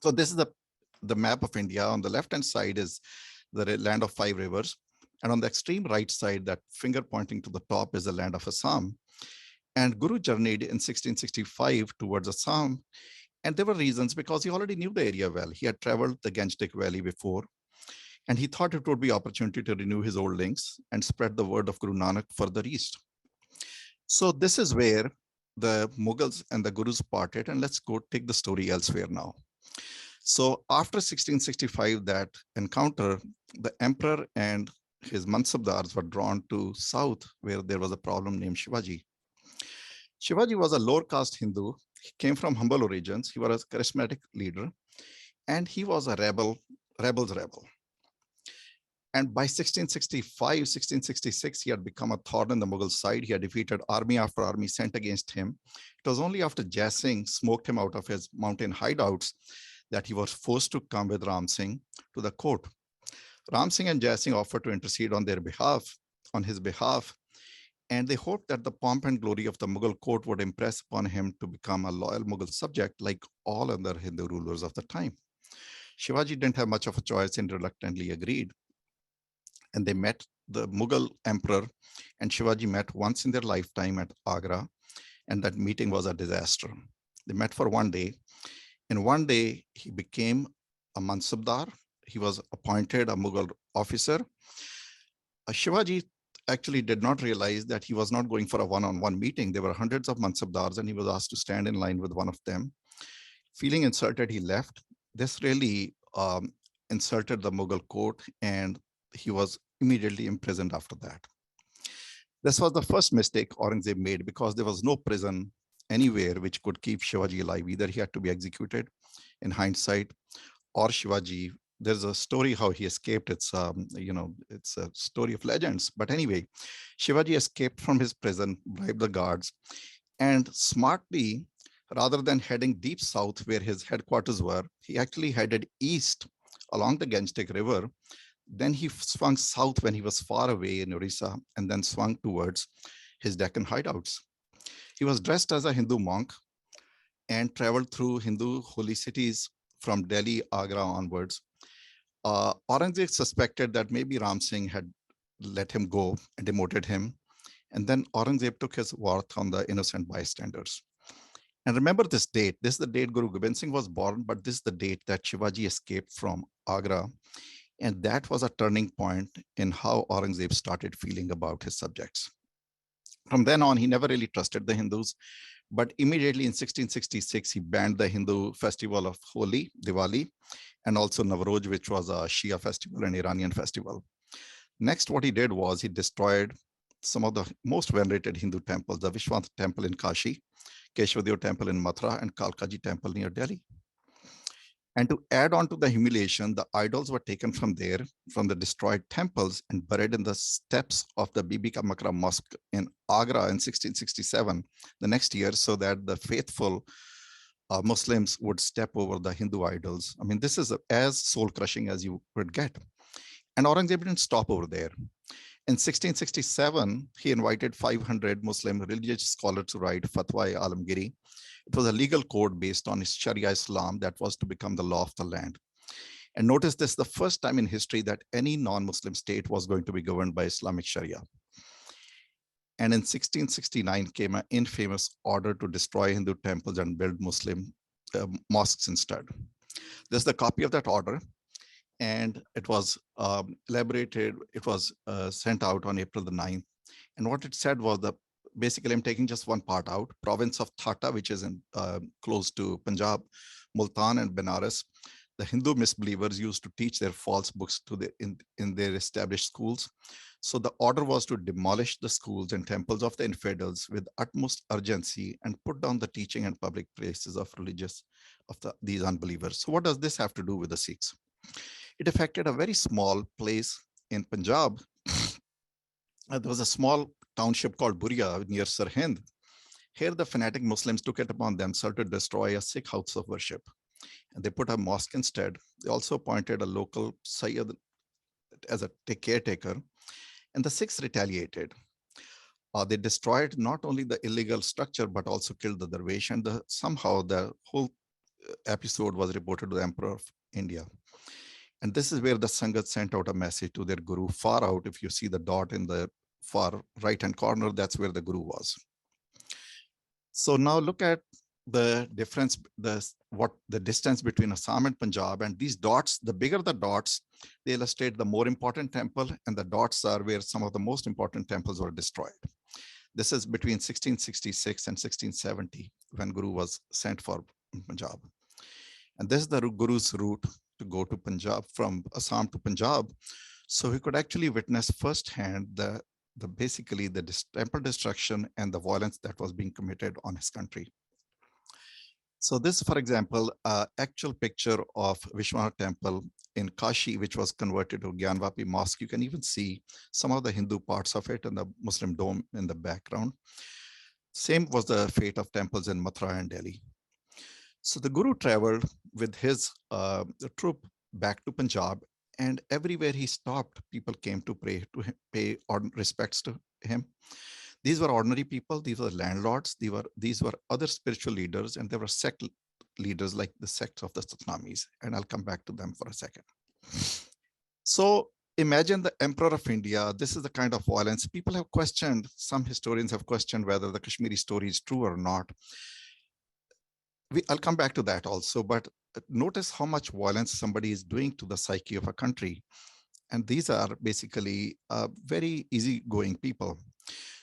So this is the map of India. On the left-hand side is the land of 5 rivers. And on the extreme right side, that finger pointing to the top, is the land of Assam. And Guru journeyed in 1665 towards Assam. And there were reasons, because he already knew the area well. He had traveled the Gangetic Valley before. And he thought it would be opportunity to renew his old links and spread the word of Guru Nanak further east. So this is where the Mughals and the Gurus parted, and let's go take the story elsewhere now. So after 1665, that encounter, the emperor and his mansabdars were drawn to south, where there was a problem named Shivaji. Shivaji was a lower caste Hindu. He came from humble origins. He was a charismatic leader, and he was a rebel's rebel. And by 1665, 1666, he had become a thorn in the Mughal side. He had defeated army after army sent against him. It was only after Jai Singh smoked him out of his mountain hideouts that he was forced to come with Ram Singh to the court. Ram Singh and Jai Singh offered to intercede on his behalf, and they hoped that the pomp and glory of the Mughal court would impress upon him to become a loyal Mughal subject like all other Hindu rulers of the time. Shivaji didn't have much of a choice and reluctantly agreed. And they met the Mughal emperor, and Shivaji met once in their lifetime at Agra, and that meeting was a disaster. They met for one day. In one day, he became a mansabdar. He was appointed a Mughal officer. Shivaji actually did not realize that he was not going for a one-on-one meeting. There were hundreds of mansabdars, and he was asked to stand in line with one of them. Feeling insulted, he left. This really insulted the Mughal court, and he was immediately imprisoned after that. This was the first mistake Aurangzeb made, because there was no prison anywhere which could keep Shivaji alive. Either he had to be executed in hindsight, or Shivaji, there's a story how he escaped. It's it's a story of legends. But anyway, Shivaji escaped from his prison, bribed the guards, and smartly, rather than heading deep south where his headquarters were, he actually headed east along the Gangetic River. Then he swung south when he was far away in Orissa, and then swung towards his Deccan hideouts. He was dressed as a Hindu monk and traveled through Hindu holy cities from Delhi, Agra onwards. Aurangzeb suspected that maybe Ram Singh had let him go and demoted him. And then Aurangzeb took his wrath on the innocent bystanders. And remember this date. This is the date Guru Gobind Singh was born, but this is the date that Shivaji escaped from Agra. And that was a turning point in how Aurangzeb started feeling about his subjects. From then on, he never really trusted the Hindus, but immediately in 1666, he banned the Hindu festival of Holi, Diwali, and also Navroj, which was a Shia festival, an Iranian festival. Next, what he did was he destroyed some of the most venerated Hindu temples, the Vishwanath temple in Kashi, Keshwadeo temple in Mathura, and Kalkaji temple near Delhi. And to add on to the humiliation, the idols were taken from there, from the destroyed temples, and buried in the steps of the Bibi Ka Makra Mosque in Agra in 1667, the next year, so that the faithful Muslims would step over the Hindu idols. I mean, this is as soul-crushing as you would get. And Aurangzeb didn't stop over there. In 1667, he invited 500 Muslim religious scholars to write Fatwa-e-Alamgiri. It was a legal code based on Sharia Islam that was to become the law of the land. And notice this, the first time in history that any non-Muslim state was going to be governed by Islamic Sharia. And in 1669 came an infamous order to destroy Hindu temples and build Muslim mosques instead. This is the copy of that order. And it was elaborated, it was sent out on April the 9th. And what it said was that basically, I'm taking just one part out, province of Thata, which is in close to Punjab, Multan and Benares. The Hindu misbelievers used to teach their false books to in their established schools. So the order was to demolish the schools and temples of the infidels with utmost urgency and put down the teaching and public places of these unbelievers. So what does this have to do with the Sikhs? It affected a very small place in Punjab. There was a small township called Buria near Sirhind. Here, the fanatic Muslims took it upon themselves to destroy a Sikh house of worship. And they put a mosque instead. They also appointed a local Sayyid as a caretaker. And the Sikhs retaliated. They destroyed not only the illegal structure, but also killed the Darwish. And somehow the whole episode was reported to the Emperor of India. And this is where the Sangat sent out a message to their Guru. Far out, if you see the dot in the far right-hand corner, that's where the Guru was. So now look at the difference, the distance between Assam and Punjab, and these dots, the bigger the dots, they illustrate the more important temple, and the dots are where some of the most important temples were destroyed. This is between 1666 and 1670 when Guru was sent for Punjab. And this is the Guru's route to go to Punjab, from Assam to Punjab. So he could actually witness firsthand basically the temple destruction and the violence that was being committed on his country. So this, for example, actual picture of Vishwanath temple in Kashi, which was converted to Gyanvapi Mosque. You can even see some of the Hindu parts of it and the Muslim dome in the background. Same was the fate of temples in Mathura and Delhi. So the Guru traveled with his troop back to Punjab, and everywhere he stopped, people came to pray to him, pay respects to him. These were ordinary people, these were landlords, these were other spiritual leaders, and there were sect leaders like the sect of the Satnamis, and I'll come back to them for a second. So imagine the Emperor of India. This is the kind of violence people have questioned. Some historians have questioned whether the Kashmiri story is true or not. I'll come back to that also, but notice how much violence somebody is doing to the psyche of a country. And these are basically very easygoing people.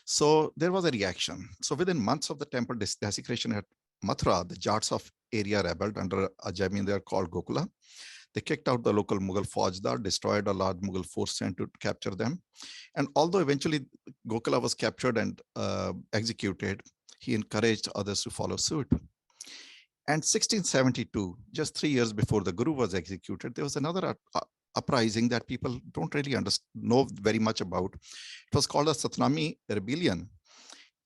So there was a reaction. So within months of the temple desecration at Mathura, the Jats of area rebelled under a Jamindar called Gokula. They kicked out the local Mughal Faujdar, destroyed a large Mughal force sent to capture them. And although eventually Gokula was captured and executed, he encouraged others to follow suit. And 1672, just 3 years before the Guru was executed, there was another uprising that people don't really know very much about. It was called a Satnami Rebellion.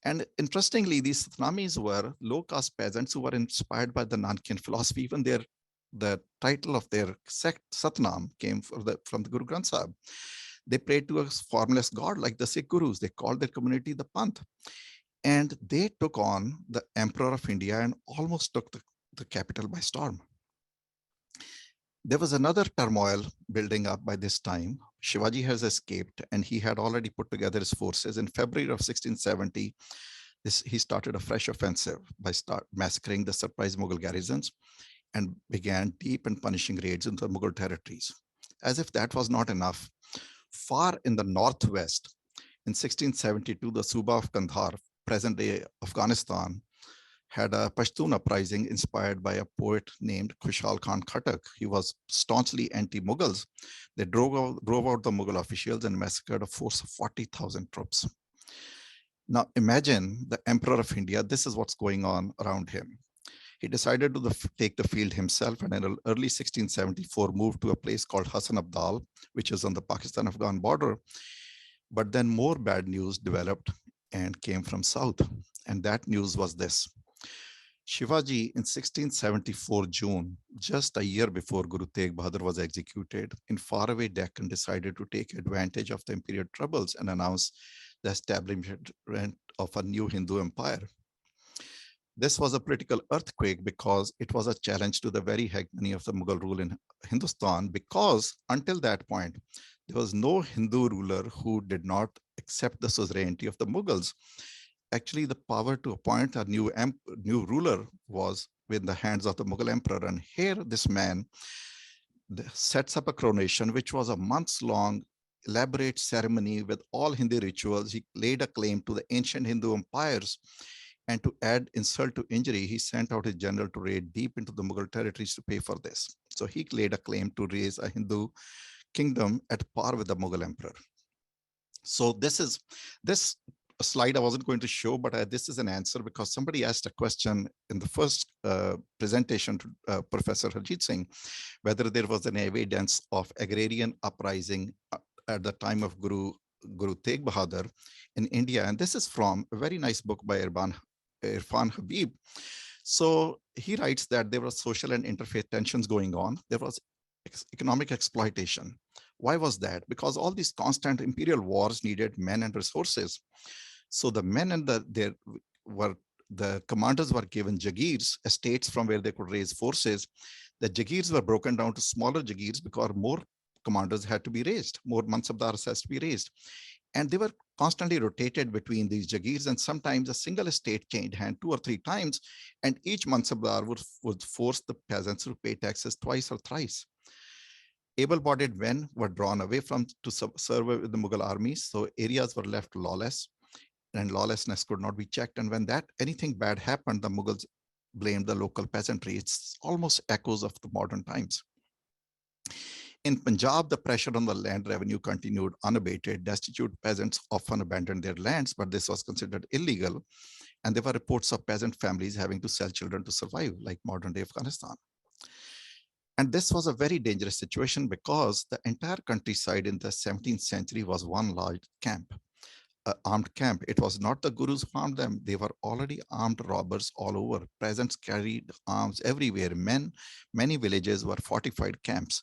And interestingly, these Satnamis were low-caste peasants who were inspired by the Nankian philosophy. Even the title of their sect, Satnam, came from the Guru Granth Sahib. They prayed to a formless God like the Sikh Gurus. They called their community the Panth. And they took on the Emperor of India and almost took the capital by storm. There was another turmoil building up by this time. Shivaji has escaped and he had already put together his forces. In February of 1670, he started a fresh offensive by massacring the surprise Mughal garrisons and began deep and punishing raids into Mughal territories. As if that was not enough, far in the northwest, in 1672, the Suba of Kandahar, present-day Afghanistan, had a Pashtun uprising inspired by a poet named Khushal Khan Khattak. He was staunchly anti-Mughals. They drove out the Mughal officials and massacred a force of 40,000 troops. Now imagine the Emperor of India, this is what's going on around him. He decided to take the field himself and in early 1674 moved to a place called Hassan Abdal, which is on the Pakistan-Afghan border. But then more bad news developed and came from south. And that news was this. Shivaji in 1674 June, just a year before Guru Tegh Bahadur was executed, in faraway Deccan decided to take advantage of the imperial troubles and announce the establishment of a new Hindu empire. This was a political earthquake because it was a challenge to the very hegemony of the Mughal rule in Hindustan, because until that point, there was no Hindu ruler who did not accept the suzerainty of the Mughals. Actually, the power to appoint a new ruler was in the hands of the Mughal emperor. And here this man sets up a coronation, which was a months-long elaborate ceremony with all Hindu rituals. He laid a claim to the ancient Hindu empires. And to add insult to injury, he sent out his general to raid deep into the Mughal territories to pay for this. So he laid a claim to raise a Hindu kingdom at par with the Mughal emperor. So this slide I wasn't going to show, but this is an answer because somebody asked a question in the first presentation to Professor Harjit Singh, whether there was an evidence of agrarian uprising at the time of Guru Tegh Bahadur in India. And this is from a very nice book by Irfan Habib. So he writes that there were social and interfaith tensions going on. There was economic exploitation. Why was that? Because all these constant imperial wars needed men and resources. So the men and the commanders were given jagirs, estates from where they could raise forces. The jagirs were broken down to smaller jagirs because more commanders had to be raised, more mansabdars has to be raised. And they were constantly rotated between these jagirs, and sometimes a single estate changed hand 2 or 3 times, and each mansabdar would force the peasants to pay taxes twice or thrice. Able-bodied men were drawn away to serve with the Mughal armies, so areas were left lawless, and lawlessness could not be checked. And when anything bad happened, the Mughals blamed the local peasantry. It's almost echoes of the modern times. In Punjab, the pressure on the land revenue continued unabated. Destitute peasants often abandoned their lands, but this was considered illegal. And there were reports of peasant families having to sell children to survive, like modern-day Afghanistan. And this was a very dangerous situation because the entire countryside in the 17th century was one large camp, armed camp. It was not the gurus who armed them. They were already armed robbers all over. Peasants carried arms everywhere. Many villages were fortified camps.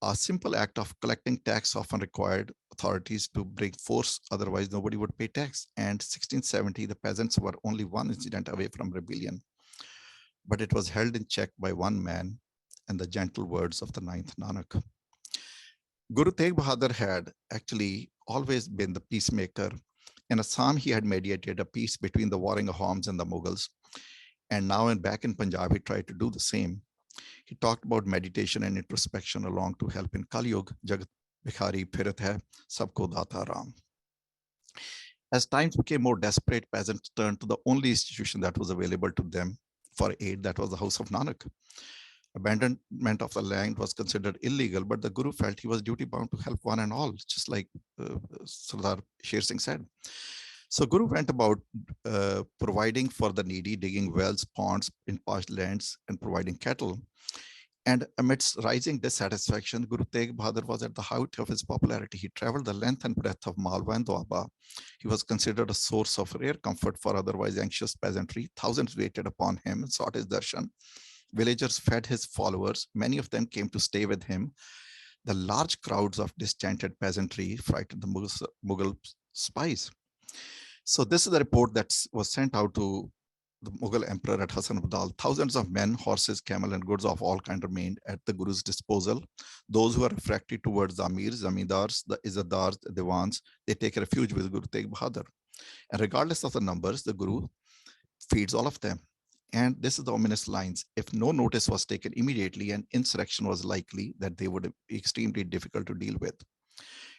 A simple act of collecting tax often required authorities to bring force, otherwise nobody would pay tax. And 1670, the peasants were only one incident away from rebellion. But it was held in check by one man and the gentle words of the 9th Nanak. Guru Tegh Bahadur had actually always been the peacemaker. In Assam, he had mediated a peace between the warring Ahoms and the Mughals. And now back in Punjab, he tried to do the same. He talked about meditation and introspection along to help in Kali Yuga, Jagat Bhikhari Phirat hai, Sabko Data Ram. As times became more desperate, peasants turned to the only institution that was available to them for aid, that was the House of Nanak. Abandonment of the land was considered illegal, but the Guru felt he was duty-bound to help one and all, just like Sardar Sher Singh said. So Guru went about providing for the needy, digging wells, ponds in parched lands, and providing cattle. And amidst rising dissatisfaction, Guru Tegh Bahadur was at the height of his popularity. He traveled the length and breadth of Malwa and Doaba. He was considered a source of rare comfort for otherwise anxious peasantry. Thousands waited upon him and sought his darshan. Villagers fed his followers. Many of them came to stay with him. The large crowds of discontented peasantry frightened the Mughal spies. So this is the report that was sent out to the Mughal emperor at Hassan Abdal, thousands of men, horses, camel, and goods of all kinds remained at the Guru's disposal. Those who are refractory towards the Amirs, Zamindars, the Izzadars, the Diwans, they take refuge with Guru Tegh Bahadur. And regardless of the numbers, the Guru feeds all of them. And this is the ominous lines. If no notice was taken immediately, an insurrection was likely that they would be extremely difficult to deal with.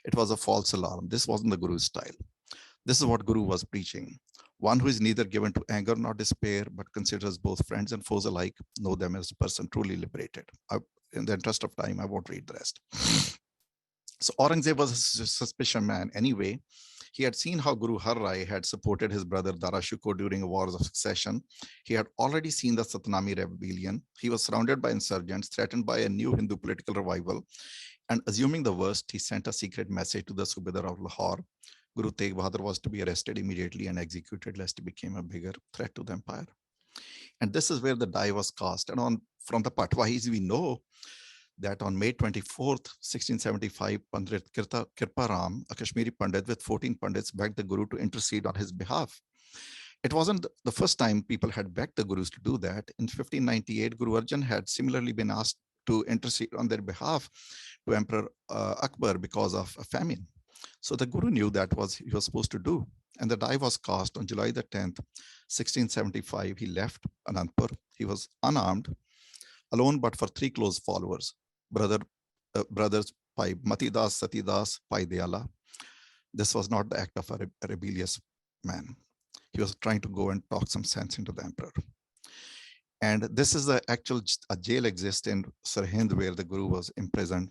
It was a false alarm. This wasn't the Guru's style. This is what Guru was preaching. One who is neither given to anger nor despair, but considers both friends and foes alike, know them as a person truly liberated. In the interest of time, I won't read the rest. So Aurangzeb was a suspicious man anyway. He had seen how Guru Har Rai had supported his brother Dara Shikoh during wars of succession. He had already seen the Satnami rebellion. He was surrounded by insurgents, threatened by a new Hindu political revival. And assuming the worst, he sent a secret message to the Subedar of Lahore. Guru Tegh Bahadur was to be arrested immediately and executed lest he became a bigger threat to the empire. And this is where the die was cast. And from the Patwahis, we know that on May 24th, 1675, Pandit Kirparam, a Kashmiri Pandit with 14 Pandits, begged the Guru to intercede on his behalf. It wasn't the first time people had begged the Gurus to do that. In 1598, Guru Arjan had similarly been asked to intercede on their behalf to Emperor Akbar because of a famine. So the Guru knew that he was supposed to do. And the die was cast on July the 10th, 1675. He left Anandpur. He was unarmed, alone but for 3 close followers, brothers Pai Matidas, Satidas, Pai Dayala. This was not the act of a rebellious man. He was trying to go and talk some sense into the emperor. And this is a jail exists in Sirhind where the Guru was imprisoned.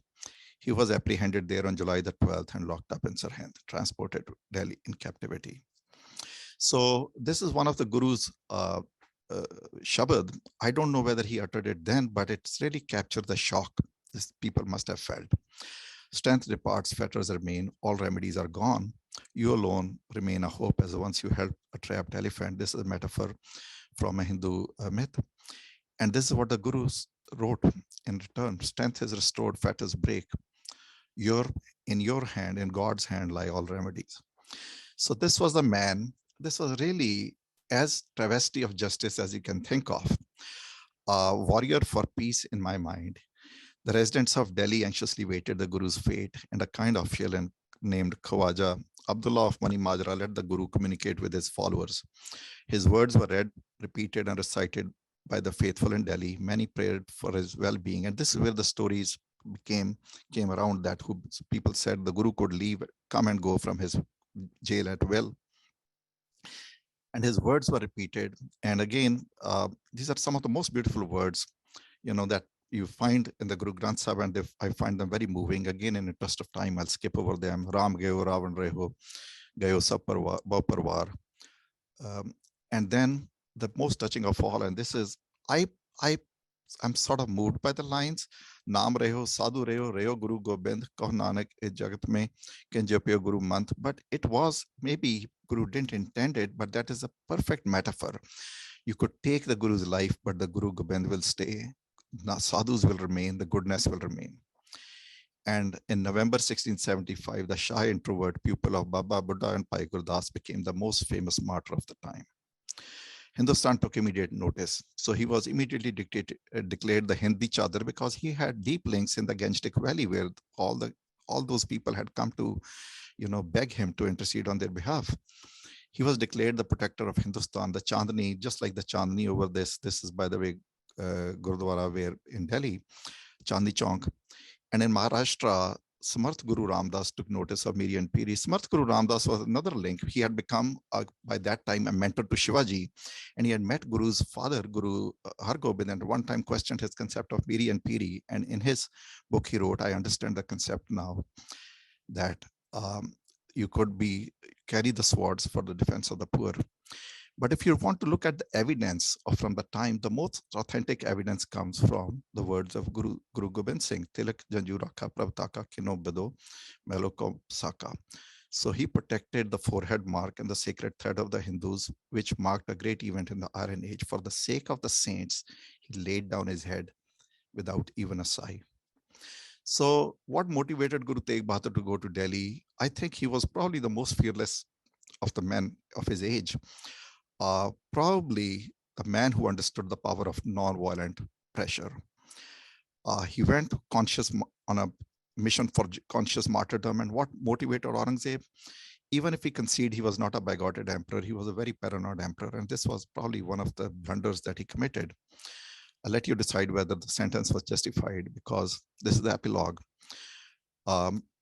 He was apprehended there on July the 12th and locked up in Sirhind, transported to Delhi in captivity. So this is one of the Guru's Shabad. I don't know whether he uttered it then, but it's really captured the shock this people must have felt. Strength departs, fetters remain, all remedies are gone. You alone remain a hope as once you help a trapped elephant. This is a metaphor from a Hindu myth. And this is what the Gurus wrote in return. Strength is restored, fetters break. In your hand, in God's hand lie all remedies. So this was the man. This was really as travesty of justice as you can think of. A warrior for peace in my mind. The residents of Delhi anxiously waited the Guru's fate, and a kind official named Khawaja Abdullah of Mani Majra let the Guru communicate with his followers. His words were read, repeated, and recited by the faithful in Delhi. Many prayed for his well-being, and this is where the stories came around that people said the Guru could leave, come and go from his jail at will. And his words were repeated. And again, these are some of the most beautiful words, that you find in the Guru Granth Sahib, and I find them very moving. Again, in interest of time, I'll skip over them. Ram gayo Ravan reho, gayo sab parvar. And then the most touching of all, and this is, I'm sort of moved by the lines. Naam reho, sadhu reho Guru Gobind, kah Nanak e jagat mein, ken japyo Guru manth. But it was, maybe Guru didn't intend it, but that is a perfect metaphor. You could take the Guru's life, but the Guru Gobind will stay. Sadhus will remain, the goodness will remain. And in November 1675, the shy introvert pupil of Baba Buddha and Pai Gurdas became the most famous martyr of the time. Hindustan took immediate notice. So he was immediately declared the Hindi Chadar because he had deep links in the Gangetic Valley where all those people had come to, beg him to intercede on their behalf. He was declared the protector of Hindustan, the Chandni, just like the Chandni over this. This is, by the way, Gurdwara where in Delhi, Chandni Chowk. And in Maharashtra, Samarth Guru Ramdas took notice of Miri and Piri. Samarth Guru Ramdas was another link. He had become, by that time, a mentor to Shivaji. And he had met Guru's father, Guru Hargobind, and one time questioned his concept of Miri and Piri. And in his book, he wrote, I understand the concept now, that you could carry the swords for the defense of the poor. But if you want to look at the evidence from the time, the most authentic evidence comes from the words of Guru Gobind Singh, Tilak Janjuraka Pravtaka Kino Bedo Meloko Saka. So he protected the forehead mark and the sacred thread of the Hindus, which marked a great event in the Iron Age. For the sake of the saints, he laid down his head without even a sigh. So what motivated Guru Tegh Bahadur to go to Delhi? I think he was probably the most fearless of the men of his age. Probably the man who understood the power of non-violent pressure. He went on a mission for conscious martyrdom. And what motivated Aurangzeb? Even if we concede he was not a bigoted emperor, he was a very paranoid emperor. And this was probably one of the blunders that he committed. I'll let you decide whether the sentence was justified, because this is the epilogue.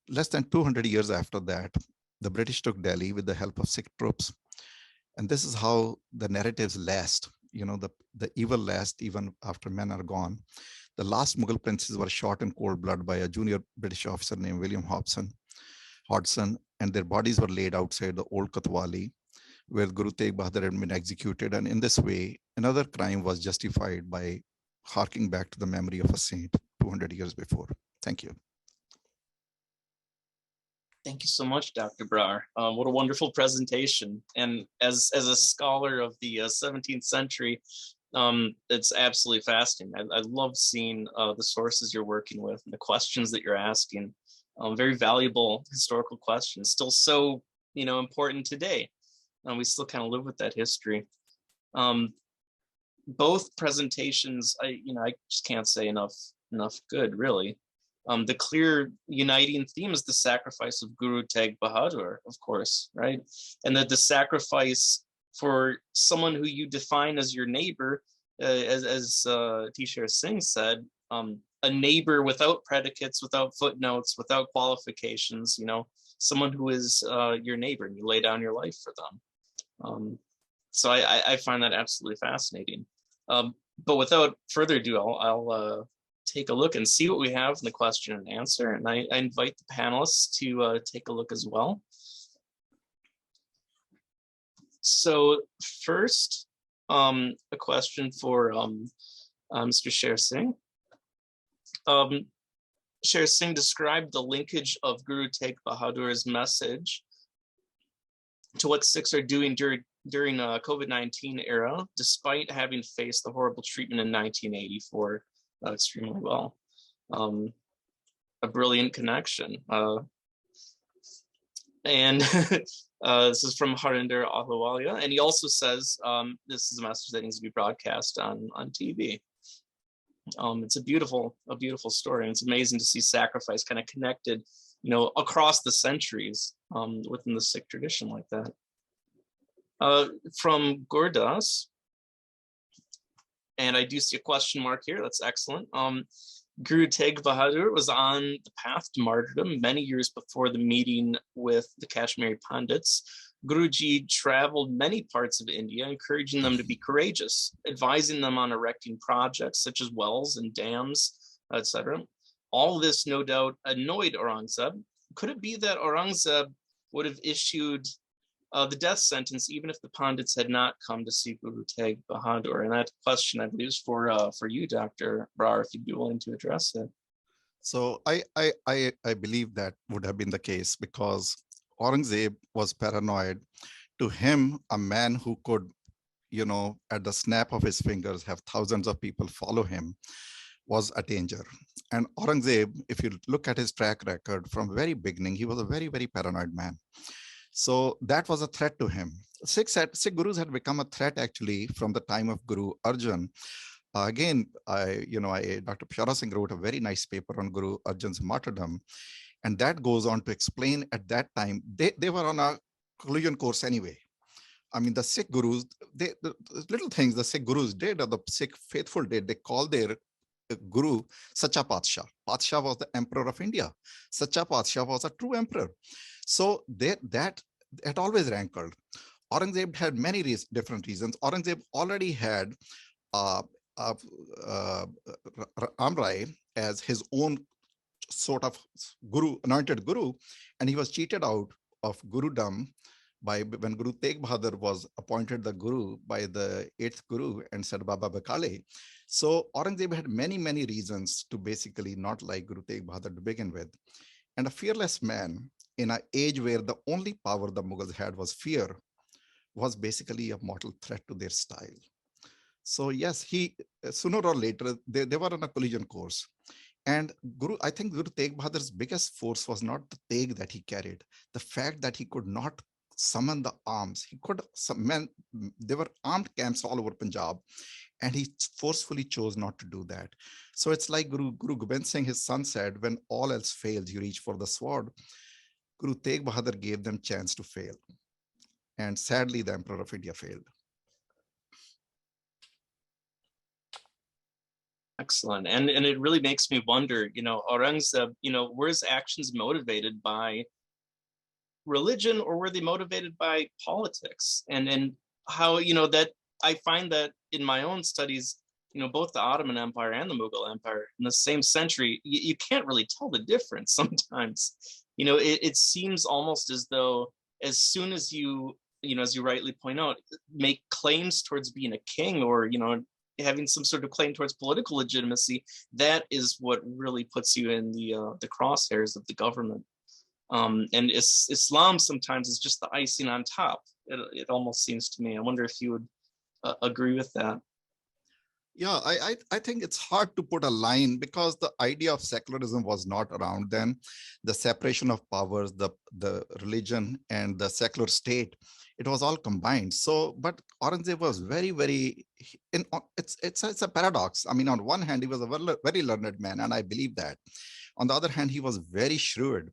Less than 200 years after that, the British took Delhi with the help of Sikh troops. And this is how the narratives last. You know, the evil lasts even after men are gone. The last Mughal princes were shot in cold blood by a junior British officer named William Hodgson, and their bodies were laid outside the old Kotwali, where Guru Tegh Bahadur had been executed. And in this way, another crime was justified by harking back to the memory of a saint 200 years before. Thank you. Thank you so much, Dr. Brar. What a wonderful presentation. And as a scholar of the 17th century, it's absolutely fascinating. I love seeing the sources you're working with and the questions that you're asking. Very valuable historical questions, still so important today. We still kind of live with that history. Both presentations, I just can't say enough good, really. The clear uniting theme is the sacrifice of Guru Tegh Bahadur, of course, right? And that the sacrifice for someone who you define as your neighbor, as Sher Singh said, a neighbor without predicates, without footnotes, without qualifications, someone who is your neighbor, and you lay down your life for them. So I find that absolutely fascinating. But without further ado, I'll take a look and see what we have in the question and answer. And I invite the panelists to take a look as well. So first, a question for Mr. Sher Singh. Sher Singh described the linkage of Guru Tegh Bahadur's message to what Sikhs are doing during COVID-19 era, despite having faced the horrible treatment in 1984 extremely well. A brilliant connection. And this is from Harinder Ahluwalia. And he also says, this is a message that needs to be broadcast on TV. It's a beautiful story. And it's amazing to see sacrifice kind of connected, across the centuries within the Sikh tradition like that. From Gurdas, and I do see a question mark here. That's excellent. Guru Tegh Bahadur was on the path to martyrdom many years before the meeting with the Kashmiri Pandits. Guruji traveled many parts of India, encouraging them to be courageous, advising them on erecting projects such as wells and dams, etc. All this, no doubt, annoyed Aurangzeb. Could it be that Aurangzeb would have issued the death sentence even if the Pandits had not come to see Guru Tegh Bahadur? And that question, I believe, is for you, Dr. Brar, if you'd be willing to address it. So I believe that would have been the case, because Aurangzeb was paranoid. To him, a man who could, at the snap of his fingers, have thousands of people follow him was a danger. And Aurangzeb, if you look at his track record from very beginning, he was a very, very paranoid man. So that was a threat to him. Sikh gurus had become a threat actually from the time of Guru Arjan. Again, Dr. Pshara Singh wrote a very nice paper on Guru Arjan's martyrdom. And that goes on to explain at that time, they were on a collision course anyway. I mean, the Sikh gurus, the little things the Sikh gurus did, or the Sikh faithful did, they called their guru Sacha Patsha. Patsha was the emperor of India. Sacha Patsha was a true emperor. So that always rankled. Aurangzeb had many different reasons. Aurangzeb already had Amrai as his own sort of guru, anointed guru, and he was cheated out of Gurudom when Guru Tegh Bahadur was appointed the guru by the 8th guru and said Baba Bakale. So Aurangzeb had many, many reasons to basically not like Guru Tegh Bahadur to begin with. And a fearless man in an age where the only power the Mughals had was fear was basically a mortal threat to their style. So yes, he sooner or later, they were on a collision course. And I think Guru Tegh Bahadur's biggest force was not the Tegh that he carried, the fact that he could not summon the arms. He could summon, there were armed camps all over Punjab, and he forcefully chose not to do that. So it's like Guru Gobind Singh, his son, said, when all else fails, you reach for the sword. Guru Tegh Bahadur gave them chance to fail. And sadly, the Emperor of India failed. Excellent. And it really makes me wonder, Aurangzeb, were his actions motivated by religion, or were they motivated by politics? And how, that I find that in my own studies, both the Ottoman Empire and the Mughal Empire in the same century, you can't really tell the difference sometimes. It seems almost as though as soon as you, as you rightly point out, make claims towards being a king, or, having some sort of claim towards political legitimacy, that is what really puts you in the crosshairs of the government. And Islam sometimes is just the icing on top. It almost seems to me. I wonder if you would agree with that. Yeah, I think it's hard to put a line, because the idea of secularism was not around then. The separation of powers, the religion and the secular state, it was all combined. So, but Aurangzeb was very, very, it's a paradox. I mean, on one hand, he was a very learned man, and I believe that. On the other hand, he was very shrewd.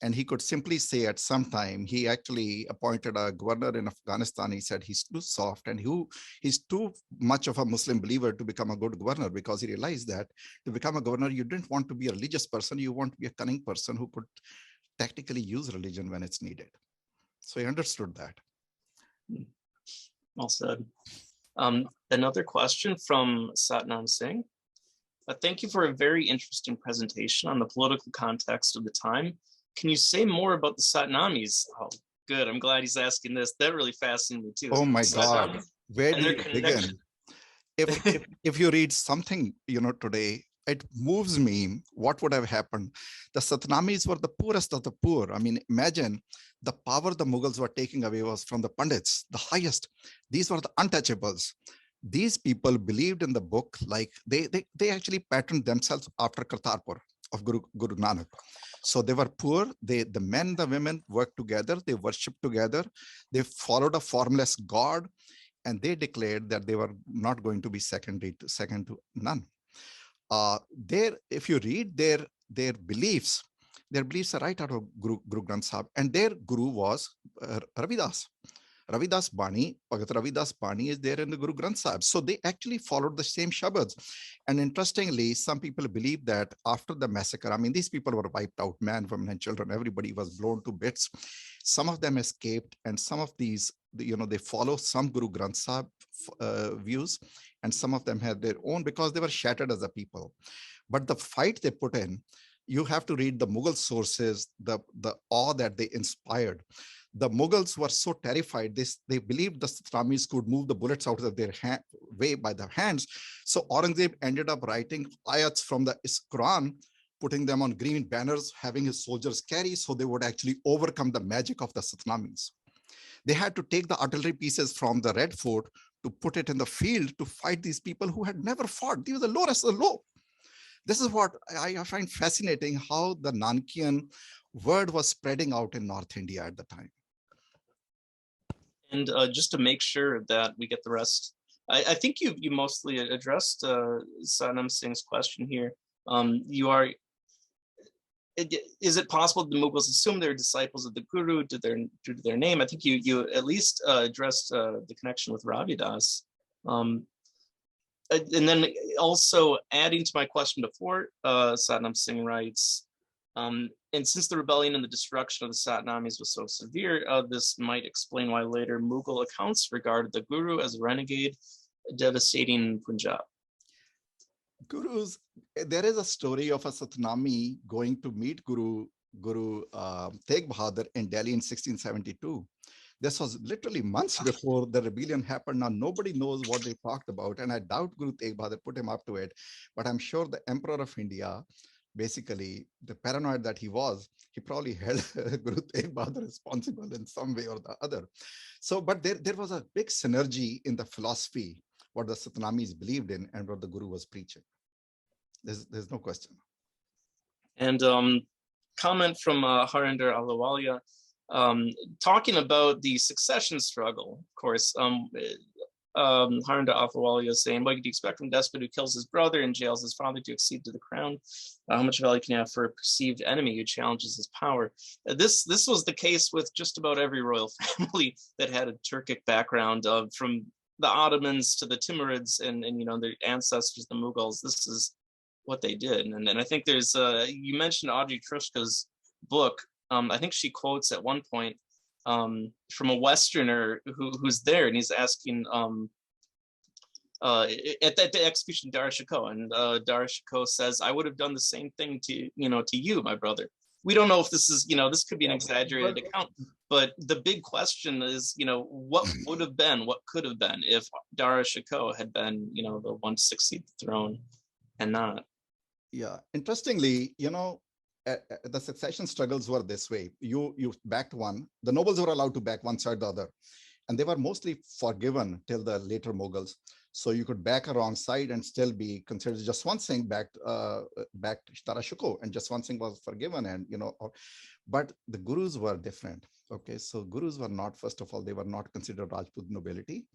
And he could simply say at some time, he actually appointed a governor in Afghanistan. He said he's too soft and he's too much of a Muslim believer to become a good governor, because he realized that to become a governor, you didn't want to be a religious person. You want to be a cunning person who could tactically use religion when it's needed. So he understood that. Well said. Another question from Satnam Singh. Thank you for a very interesting presentation on the political context of the time. Can you say more about the Satnamis? Oh, good. I'm glad he's asking this. That really fascinated me too. Oh my God. Where do you begin? If you read something, today, it moves me. What would have happened? The Satnamis were the poorest of the poor. I mean, imagine the power the Mughals were taking away was from the Pandits, the highest. These were the untouchables. These people believed in the book, like they actually patterned themselves after Kartarpur of Guru Nanak. So they were poor. The men, the women worked together. They worshiped together. They followed a formless God, and they declared that they were not going to be second to none. If you read their beliefs are right out of Guru Granth Sahib, and their guru was Ravidas. Ravidas Bani, Bhagat Ravidas Bani is there in the Guru Granth Sahib. So they actually followed the same shabads. And interestingly, some people believe that after the massacre, I mean, these people were wiped out, men, women, and children, everybody was blown to bits. Some of them escaped, and some of these, they follow some Guru Granth Sahib views, and some of them had their own, because they were shattered as a people. But the fight they put in, you have to read the Mughal sources, the awe that they inspired. The Mughals were so terrified, they believed the Satnamis could move the bullets out of their way by their hands. So Aurangzeb ended up writing ayats from the Quran, putting them on green banners, having his soldiers carry, so they would actually overcome the magic of the Satnamis. They had to take the artillery pieces from the Red Fort to put it in the field to fight these people who had never fought. These were the lowest of the low. This is what I find fascinating, how the Nankian word was spreading out in North India at the time. And just to make sure that we get the rest, I think you mostly addressed Satnam Singh's question here. Is it possible the Mughals assume they're disciples of the Guru due to their name? I think you at least addressed the connection with Ravidas. And then also adding to my question before, Satnam Singh writes, and since the rebellion and the destruction of the Satnamis was so severe, this might explain why later Mughal accounts regarded the Guru as a renegade, devastating Punjab. Gurus, there is a story of a Satnami going to meet Guru Tegh Bahadur in Delhi in 1672. This was literally months before the rebellion happened. Now, nobody knows what they talked about, and I doubt Guru Tegh Bahadur put him up to it, but I'm sure the Emperor of India, basically, the paranoid that he was, he probably held Guru Tegh Bahadur responsible in some way or the other. So, but there was a big synergy in the philosophy, what the Satnamis believed in and what the Guru was preaching. There's no question. And comment from Harinder Alawalia. talking about the succession struggle, of course. Harnda Afawali is saying, what do you expect from a despot who kills his brother and jails his father to accede to the crown? How much value can you have for a perceived enemy who challenges his power? This was the case with just about every royal family that had a Turkic background, from the Ottomans to the Timurids and you know, their ancestors, the Mughals. This is what they did. And then I think there's, you mentioned Audrey Trushka's book. I think she quotes at one point from a Westerner who's there, and he's asking at the execution of Dara Shikoh, and Dara Shikoh says, "I would have done the same thing to you, my brother." We don't know if this is, this could be an exaggerated account, but the big question is, what would have been, what could have been if Dara Shikoh had been, the one to succeed the throne and not. Yeah, interestingly, the succession struggles were this way. You backed one, the nobles were allowed to back one side or the other, and they were mostly forgiven till the later Mughals. So you could back a wrong side and still be considered. Just one Singh backed Dara Shikoh, and just one Singh was forgiven, and but the gurus were different. Okay, so gurus were not, first of all, they were not considered Rajput nobility,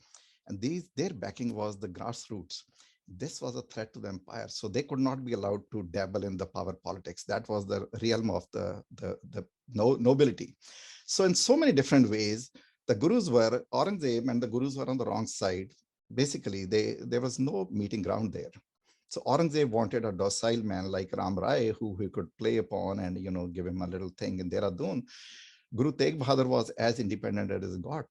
and their backing was the grassroots. This was a threat to the empire, so they could not be allowed to dabble in the power politics. That was the realm of the nobility. So in so many different ways, the gurus were, Aurangzeb and the gurus were on the wrong side. Basically, there was no meeting ground there. So Aurangzeb wanted a docile man like Ram Rai, who he could play upon and give him a little thing in Dehradun. Guru Tegh Bahadur was as independent as God.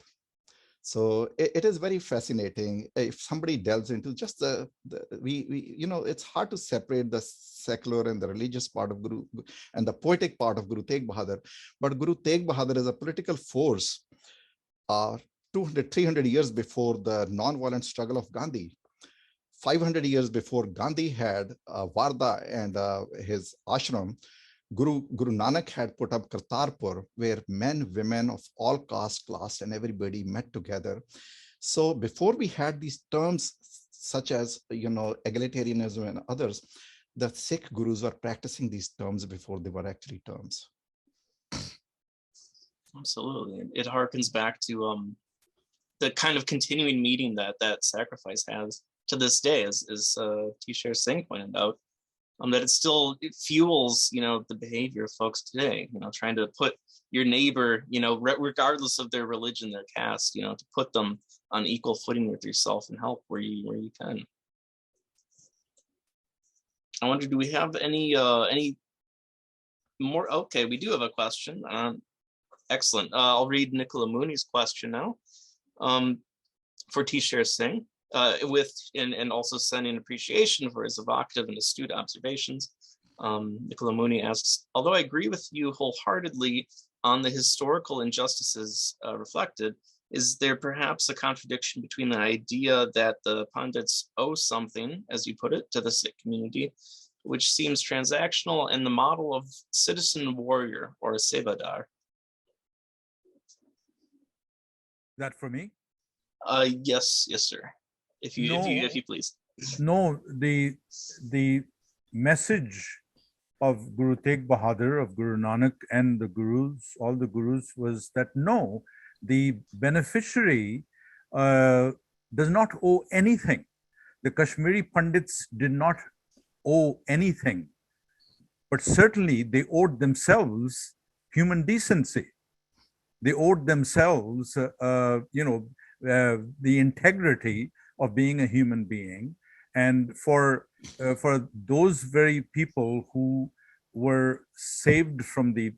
So it is very fascinating. If somebody delves into just it's hard to separate the secular and the religious part of Guru and the poetic part of Guru Tegh Bahadur. But Guru Tegh Bahadur is a political force 200, 300 years before the non-violent struggle of Gandhi. 500 years before Gandhi had Varda and his ashram, Guru Nanak had put up Kartarpur, where men, women of all caste, class, and everybody met together. So before we had these terms such as, egalitarianism and others, the Sikh gurus were practicing these terms before they were actually terms. Absolutely. It harkens back to the kind of continuing meaning that sacrifice has to this day, as Sher Singh pointed out. That it fuels, the behavior of folks today, trying to put your neighbor, regardless of their religion, their caste, to put them on equal footing with yourself and help where you can. I wonder, do we have any more? Okay, we do have a question. Excellent. I'll read Nicola Mooney's question now for Sher Singh. And also sending appreciation for his evocative and astute observations. Nicola Mooney asks, although I agree with you wholeheartedly on the historical injustices reflected, is there perhaps a contradiction between the idea that the Pandits owe something, as you put it, to the Sikh community, which seems transactional, and the model of citizen warrior or a Sebadar? That for me? Yes, sir. If you please. No, the message of Guru Tegh Bahadur, of Guru Nanak and the gurus, all the gurus, was that no, the beneficiary does not owe anything. The Kashmiri Pandits did not owe anything, but certainly they owed themselves human decency. They owed themselves, the integrity of being a human being. And for those very people who were saved from the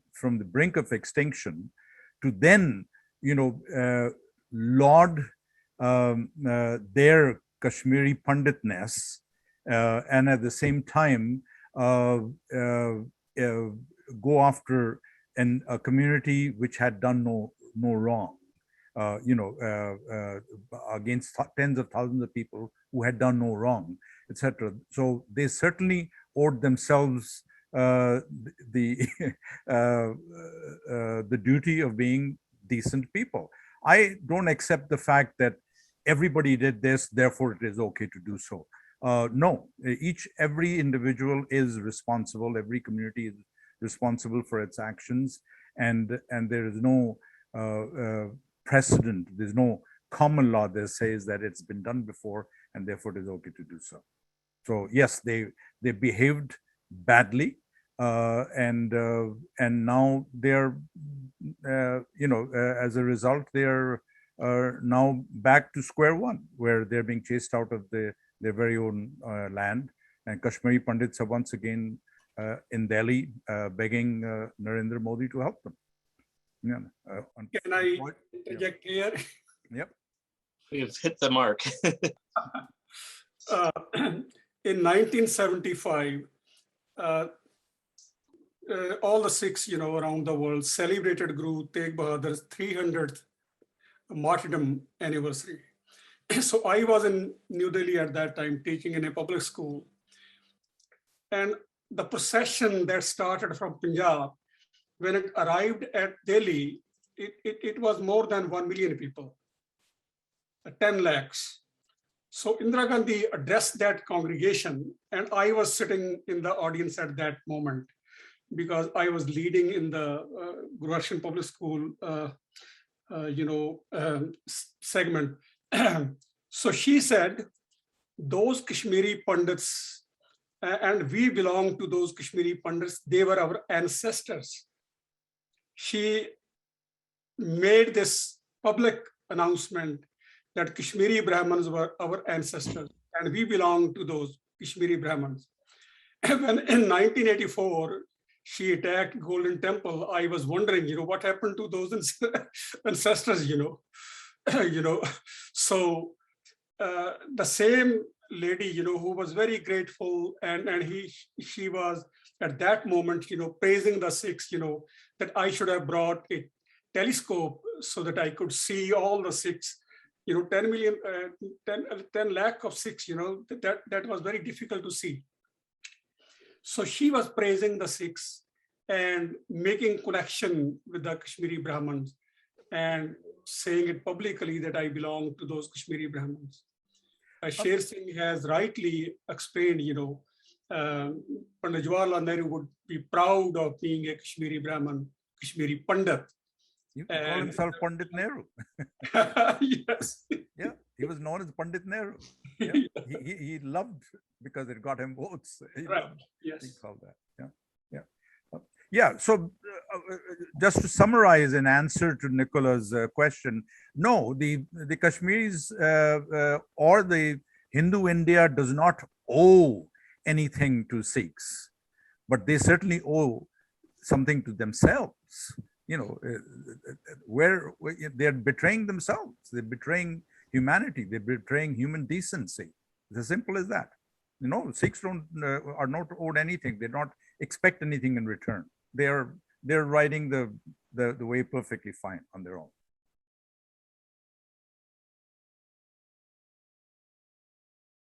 brink of extinction, to then laud their Kashmiri Panditness, and at the same time go after a community which had done no wrong. Against tens of thousands of people who had done no wrong, etc. So they certainly owed themselves the duty of being decent people. I don't accept the fact that everybody did this, therefore it is okay to do so. No, every individual is responsible. Every community is responsible for its actions. and there is no precedent. There's no common law that says that it's been done before, and therefore it is okay to do so. So yes, they behaved badly, and now they're as a result they're now back to square one, where they're being chased out of their very own land. And Kashmiri Pandits are once again in Delhi begging Narendra Modi to help them. Can I interject here? Yep. We have hit the mark. In 1975, all the Sikhs, around the world celebrated Guru Tegh Bahadur's 300th Martyrdom anniversary. So I was in New Delhi at that time, teaching in a public school. And the procession that started from Punjab, when it arrived at Delhi, it was more than 1 million people, 10 lakhs. So Indira Gandhi addressed that congregation, and I was sitting in the audience at that moment because I was leading in the Guru Harshan Public School, segment. So she said, those Kashmiri Pandits, and we belong to those Kashmiri Pandits, they were our ancestors. She made this public announcement that Kashmiri Brahmins were our ancestors, and we belong to those Kashmiri Brahmins. And when in 1984, she attacked Golden Temple, I was wondering, what happened to those ancestors, So the same lady, who was very grateful, and she was at that moment, praising the Sikhs, that I should have brought a telescope so that I could see all the Sikhs. 10 lakh of Sikhs, that was very difficult to see. So she was praising the Sikhs and making connection with the Kashmiri Brahmins and saying it publicly that I belong to those Kashmiri Brahmins. Sher Singh has rightly explained, Pandit Jawaharlal Nehru would be proud of being a Kashmiri Brahmin, Kashmiri Pandit. He called himself Pandit Nehru. Yes. Yeah, he was known as Pandit Nehru. Yeah. He loved because it got him votes. Right. Yes. He called that. Yeah. So just to summarize in answer to Nicola's question, no, the Kashmiris or the Hindu India does not owe anything to Sikhs, but they certainly owe something to themselves. Where they're betraying themselves, they're betraying humanity, they're betraying human decency. It's as simple as that. Sikhs are not owed anything. They don't expect anything in return. They're riding the way perfectly fine on their own.